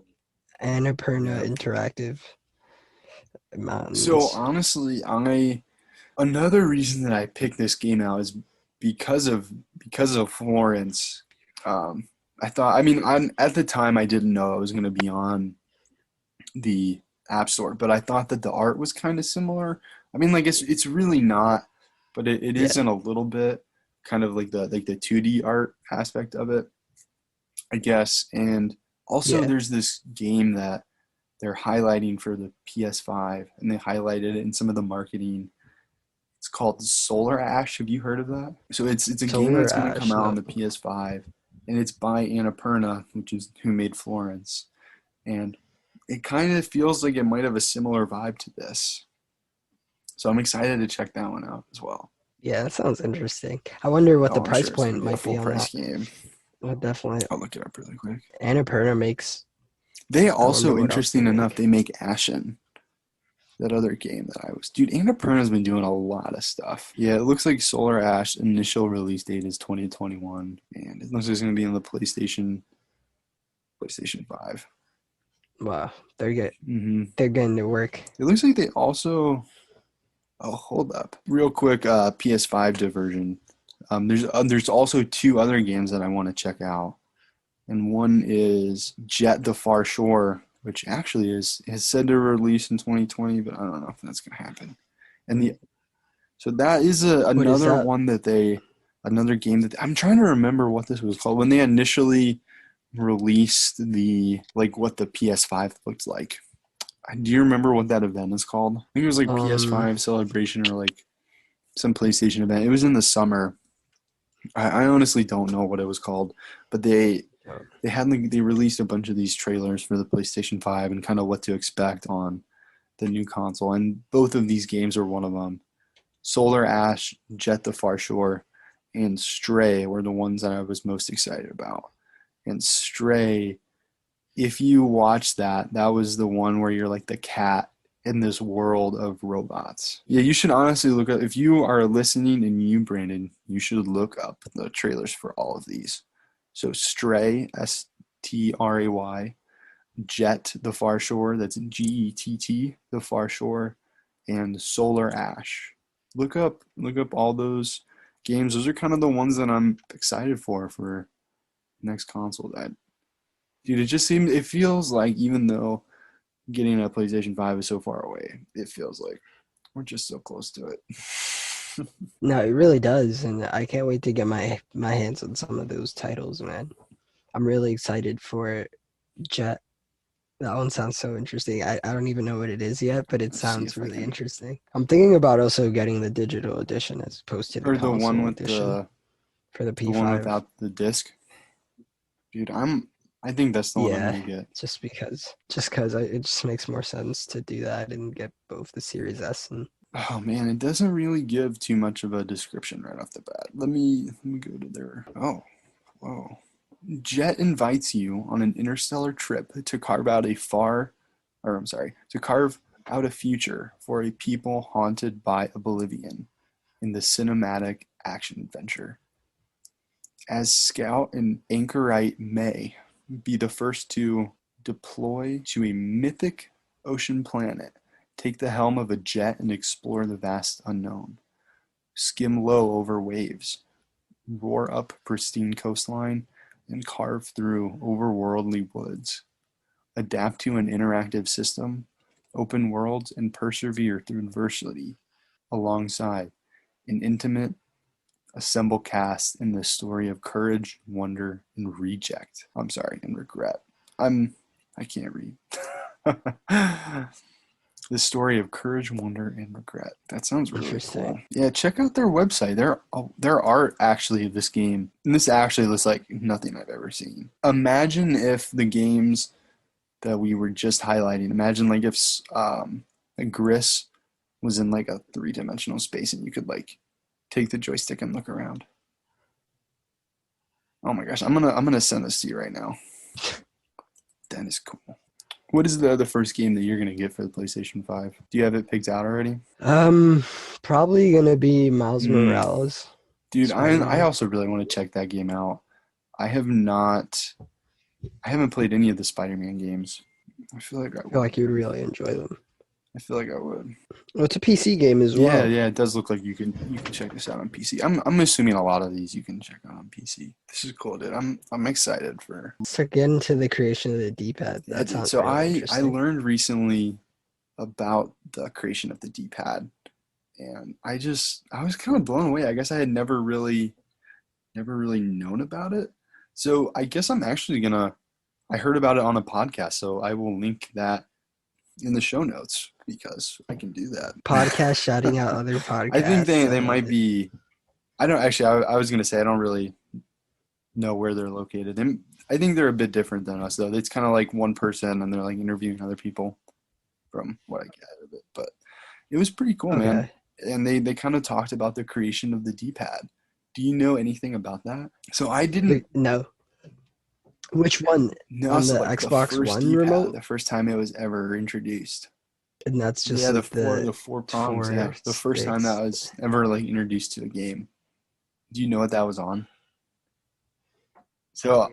Annapurna Yeah. Interactive So Mountains. honestly, another reason that I picked this game out is because of Florence. I thought, I mean, at the time I didn't know it was going to be on the App Store, but I thought that the art was kind of similar. I mean, like it's really not, but it Yeah. is in a little bit, kind of like the 2D art aspect of it, I guess. And also, Yeah. there's this game that they're highlighting for the PS5, and they highlighted it in some of the marketing. It's called Solar Ash. Have you heard of that? So it's a game Solar that's going to come Ash. out on No. the PS5, and it's by Annapurna, which is who made Florence. And it kind of feels like it might have a similar vibe to this. So I'm excited to check that one out as well. Yeah, that sounds interesting. I wonder what the Oh, I'm price sure it's going point to be a might be full on price that. game. Well, definitely. I'll look it up really quick. Annapurna makes. They I wonder also, what else they interesting enough, make. they make Ashen. That other game that dude, Annapurna's been doing a lot of stuff. Yeah, it looks like Solar Ash initial release date is 2021, and it looks like it's going to be on the PlayStation 5. Wow, they're good. Mm-hmm. They're getting to work. It looks like they also. Oh, hold up, real quick. PS5 diversion. There's also two other games that I want to check out, and one is Jet the Far Shore, which actually is said to release in 2020, but I don't know if that's gonna happen. And so that is What is another that? one another game that I'm trying to remember what this was called when they initially released what the PS5 looked like. Do you remember what that event is called? I think it was like PS5 Celebration or like some PlayStation event. It was in the summer. I honestly don't know what it was called, but they released a bunch of these trailers for the PlayStation 5 and kind of what to expect on the new console, and both of these games are one of them. Solar Ash, Jet the Far Shore, and Stray were the ones that I was most excited about. And Stray, if you watch that was the one where you're like the cat in this world of robots. Yeah, you should honestly look up, if you are listening and you, Brandon, you should look up the trailers for all of these. So Stray, Stray, Jet the Far Shore, that's Gett, the Far Shore, and Solar Ash. Look up all those games. Those are kind of the ones that I'm excited for next console. Dude, it feels like, even though getting a PlayStation 5 is so far away, it feels like we're just so close to it. No, it really does, and I can't wait to get my hands on some of those titles, man. I'm really excited for Jet. That one sounds so interesting. I don't even know what it is yet, but it Let's see sounds if I really can, interesting. I'm thinking about also getting the digital edition as opposed to the or the one console with edition for the the one P5. without the disc. Dude, I think that's the one I'm Yeah, gonna get. just because it just makes more sense to do that and get both the Series S and Oh man, it doesn't really give too much of a description right off the bat. Let me go to their. Oh, whoa. Jet invites you on an interstellar trip to carve out a future for a people haunted by oblivion in the cinematic action adventure. As Scout and Anchorite May be the first to deploy to a mythic ocean planet, take the helm of a jet and explore the vast unknown. Skim low over waves, roar up pristine coastline, and carve through overworldly woods. Adapt to an interactive system, open worlds, and persevere through adversity alongside an intimate assemble cast in the story of courage, wonder, and reject. I'm sorry, and regret. I can't read. The story of courage, wonder, and regret. That sounds really cool. Yeah, check out their website. Their art actually of this game, and this actually looks like nothing I've ever seen. Imagine if the games that we were just highlighting, imagine like if a GRIS was in like a 3-dimensional space and you could like take the joystick and look around. Oh my gosh, I'm gonna send this to you right now. That is cool. What is the first game that you're gonna get for the PlayStation 5? Do you have it picked out already? Probably gonna be Miles Morales. Dude, I also really want to check that game out. I haven't played any of the Spider-Man games. I feel like you'd really enjoy them. I feel like I would. Well, it's a PC game as well. Yeah, it does look like you can check this out on PC. I'm assuming a lot of these you can check out on PC. This is cool, dude. I'm excited for. Let's get into the creation of the D-pad. That sounds so really interesting. I learned recently about the creation of the D-pad, and I was kind of blown away. I guess I had never really known about it. So I guess I'm actually I heard about it on a podcast, so I will link that in the show notes because I can do that. Podcast shouting out other podcasts. I think they might be. I don't actually. I was gonna say I don't really know where they're located. I think they're a bit different than us though. It's kind of like one person and they're like interviewing other people, from what I get out of it. But it was pretty cool, man. And they kind of talked about the creation of the D-pad. Do you know anything about that? So I didn't. No. Which one? No, on so the like Xbox the One D-pad, remote? the first time it was ever introduced. And that's just the four prongs. Yeah, the first time that was ever like introduced to a game. Do you know what that was on? So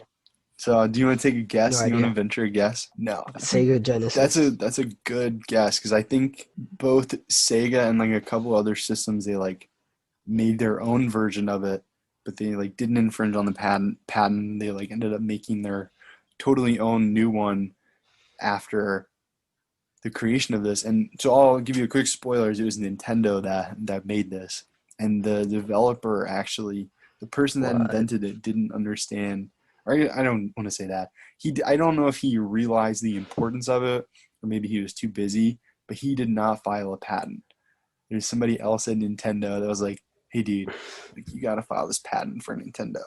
do you want to take a guess? No you idea. Want to venture a guess? No. Sega Genesis. That's a good guess because I think both Sega and like a couple other systems they like made their own version of it, but they like didn't infringe on the patent. They like ended up making their totally own new one after the creation of this. And so I'll give you a quick spoilers. It was Nintendo that made this, and the developer actually, the person that invented it, didn't understand. Or I don't want to say that. I don't know if he realized the importance of it, or maybe he was too busy. But he did not file a patent. There's somebody else at Nintendo that was like, "Hey, dude, like, you got to file this patent for Nintendo."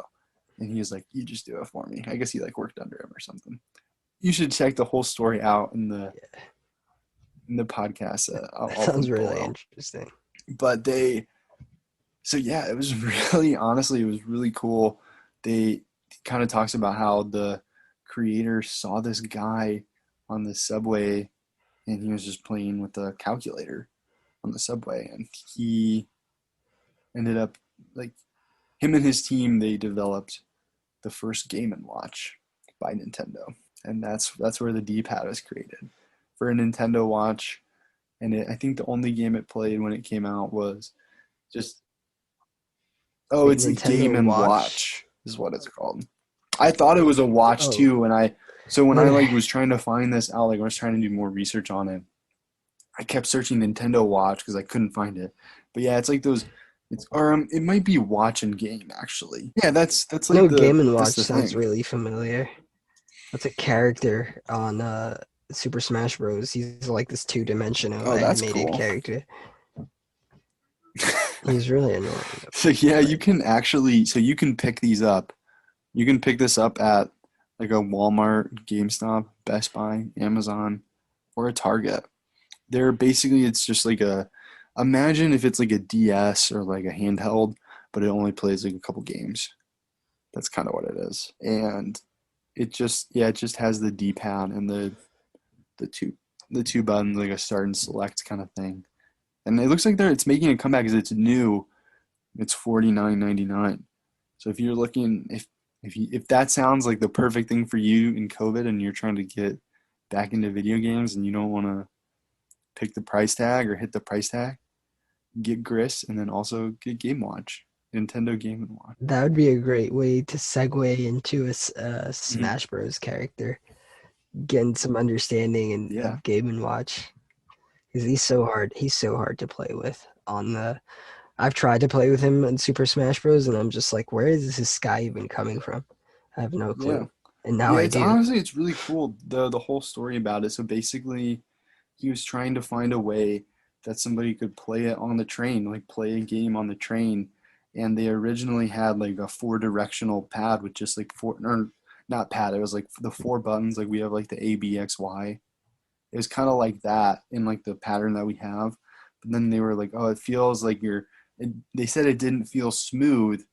And he was like, "You just do it for me." I guess he like worked under him or something. You should check the whole story out in the podcast. That sounds really interesting. But it was really, honestly, it was really cool. They kind of talks about how the creator saw this guy on the subway and he was just playing with a calculator on the subway, and he ended up like him and his team, they developed the first Game & Watch by Nintendo, and that's where the D-pad was created for a Nintendo Watch. And I think the only game it played when it came out was just it's a Game & Watch is what it's called. I thought it was a watch too when I like was trying to find this out, like I was trying to do more research on it. I kept searching Nintendo Watch because I couldn't find it. But yeah, it's like those. It might be Watch and Game actually. Yeah, that's like Game & Watch sounds really familiar. That's a character on Super Smash Bros. He's like this 2-dimensional animated character. He's really annoying. So yeah, you can pick these up. You can pick this up at like a Walmart, GameStop, Best Buy, Amazon, or a Target. It's just like imagine if it's like a DS or like a handheld, but it only plays like a couple games. That's kind of what it is. And it just has the D-pad and the the two buttons, like a start and select kind of thing. And it looks like it's making a comeback because it's new. It's $49.99. So if you're looking, if that sounds like the perfect thing for you in COVID and you're trying to get back into video games and you don't want to pick the price tag or hit the price tag, get GRIS and then also get Game Watch, Nintendo Game & Watch. That would be a great way to segue into a Smash Bros. Character, getting some understanding of Game and Watch, because he's so hard. He's so hard to play with on the. I've tried to play with him in Super Smash Bros. And I'm just like, where is this guy even coming from? I have no clue. Yeah. And now I do. Honestly, it's really cool, the whole story about it. So basically, he was trying to find a way that somebody could play it on the train, like play a game on the train. And they originally had like a 4-directional pad with just like not pad, it was like the 4 buttons, like we have like the A, B, X, Y. It was kind of like that in like the pattern that we have. But then they were like, oh, it feels like they said it didn't feel smooth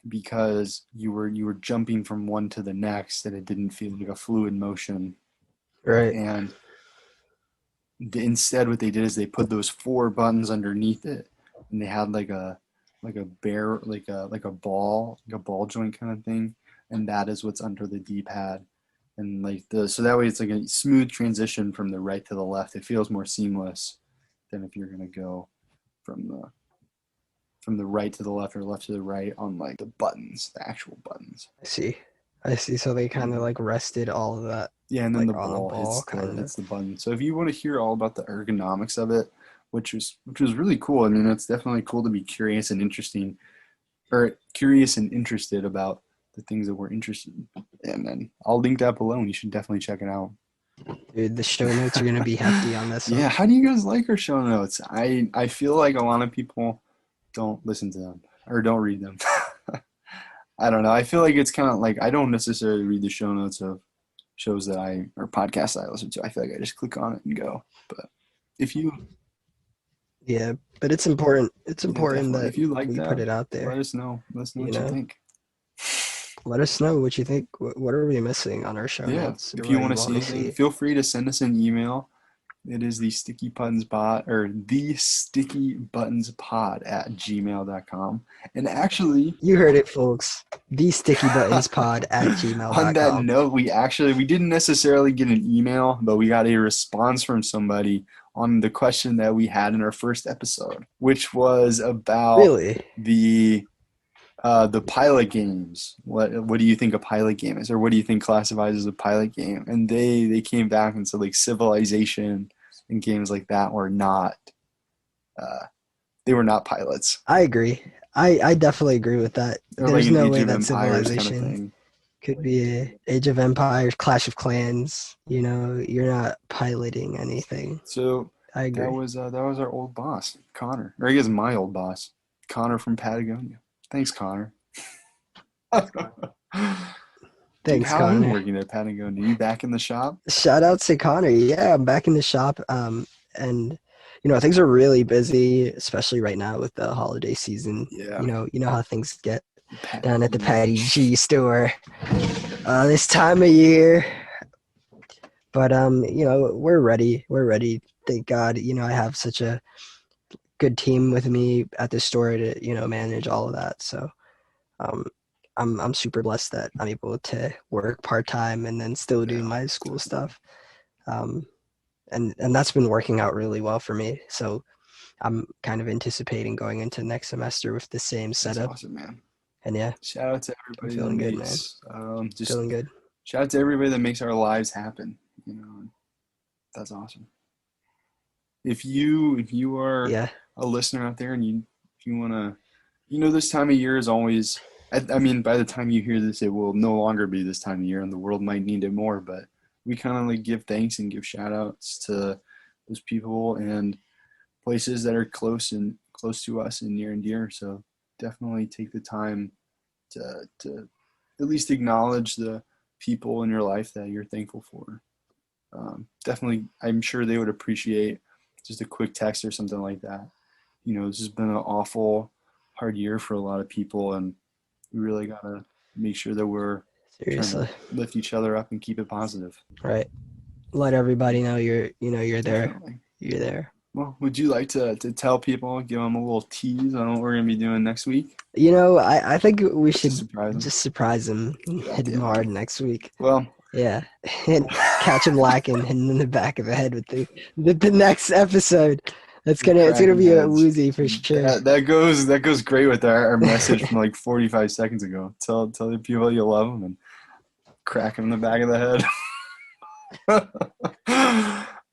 because you were jumping from one to the next, and it didn't feel like a fluid motion. Right. And instead what they did is they put those 4 buttons underneath it, and they had like a ball joint kind of thing, and that is what's under the D-pad. And like so that way it's like a smooth transition from the right to the left. It feels more seamless than if you're gonna go from the right to the left or left to the right on like the buttons, the actual buttons. I see. So they kind of like rested all of that. Yeah, and then like the on a ball, kind it's the button. So if you want to hear all about the ergonomics of it, which was really cool. I mean, it's definitely cool to be curious and interested about the things that we're interested in. And then I'll link that below, and you should definitely check it out. Dude, the show notes are gonna be hefty on this one. Yeah, how do you guys like our show notes? I feel like a lot of people don't listen to them or don't read them. I don't know. I feel like it's kind of like I don't necessarily read the show notes of shows that or podcasts that I listen to. I feel like I just click on it and go. But if you but it's important. It's important that if you like we that, put it out there. Let us know. Let us know what you think. Let us know what you think. What are we missing on our show notes? If you want to see anything, feel free to send us an email. It is the Sticky Buttons Pod or the Sticky Buttons Pod at gmail.com. And actually, you heard it, folks. The Sticky Buttons Pod at gmail.com. On that note, we didn't necessarily get an email, but we got a response from somebody on the question that we had in our first episode, which was about the pilot games. What do you think a pilot game is, or what do you think classifies as a pilot game? And they came back and said like Civilization and games like that were not they were not pilots. I agree. I definitely agree with that. There's like no way that Civilization kind of could be Age of Empires, Clash of Clans. You know, you're not piloting anything. So I agree. That was our old boss, Connor. Or I guess my old boss, Connor from Patagonia. Thanks, Connor. Thanks, how Connor. are you working at Patagonia? Are you back in the shop? Shout out to Connor. Yeah, I'm back in the shop. And things are really busy, especially right now with the holiday season. Yeah. You know how things get down at the Patty G store this time of year. But we're ready. We're ready. Thank God. I have such a good team with me at the store to manage all of that. So I'm super blessed that I'm able to work part-time and then still do my school stuff. And that's been working out really well for me. So I'm kind of anticipating going into next semester with the same setup. That's awesome, man. And yeah. Shout out to everybody. Feeling good, man. Feeling good. Shout out to everybody that makes our lives happen. That's awesome. If you are a listener out there and if you want to, this time of year is always, I mean, by the time you hear this, it will no longer be this time of year and the world might need it more, but we kind of like give thanks and give shout outs to those people and places that are close to us and near and dear. So definitely take the time to at least acknowledge the people in your life that you're thankful for. Definitely, I'm sure they would appreciate just a quick text or something like that. This has been an awful, hard year for a lot of people, and we really got to make sure that we're trying to lift each other up and keep it positive. Right. let everybody know you're there. Definitely. You're there. Well, would you like to tell people, give them a little tease on what we're going to be doing next week? I think we should Surprise them? just surprise him and hit him Yeah. hard next week. Well, Yeah, and catch him lacking, hitting him in the back of the head with the next episode. It's gonna be a cracking heads. woozy for sure. That goes great with our message from like 45 seconds ago. Tell the people you love them and crack them in the back of the head.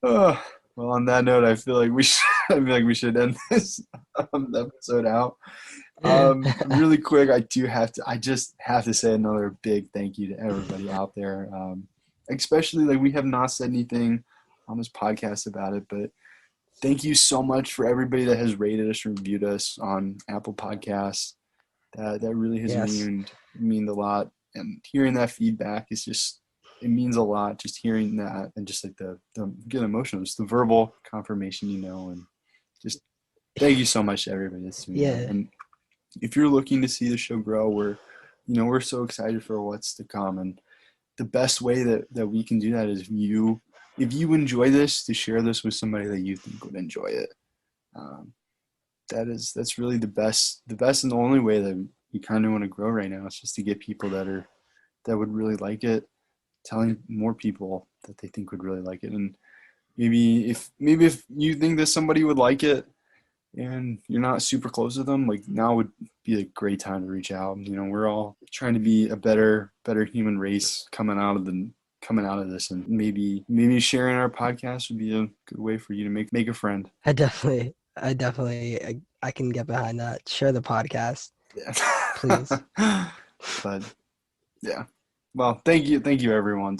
Oh, well, on that note, I feel like we should end this episode out. Really quick, I just have to say another big thank you to everybody out there. Especially, like, we have not said anything on this podcast about it, but thank you so much for everybody that has rated us and reviewed us on Apple Podcasts. That really has meant a lot, and hearing that feedback is just, it means a lot. Just hearing that, and just like the getting emotional, just the verbal confirmation, and just thank you so much to everybody that's doing that. And if you're looking to see the show grow, we're so excited for what's to come, and the best way that we can do that is if you enjoy this, to share this with somebody that you think would enjoy it. That's really the best and the only way that we kind of want to grow right now. It's just to get people that would really like it, telling more people that they think would really like it. And maybe if you think that somebody would like it and you're not super close with them, like, now would be a great time to reach out. We're all trying to be a better human race coming out of this, and maybe sharing our podcast would be a good way for you to make a friend. I definitely I can get behind that. Share the podcast, Yeah. please. But yeah, well, thank you everyone.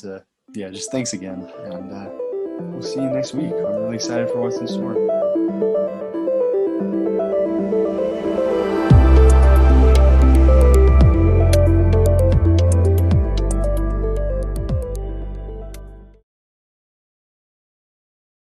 Just thanks again, and we'll see you next week. I'm really excited for what's in store.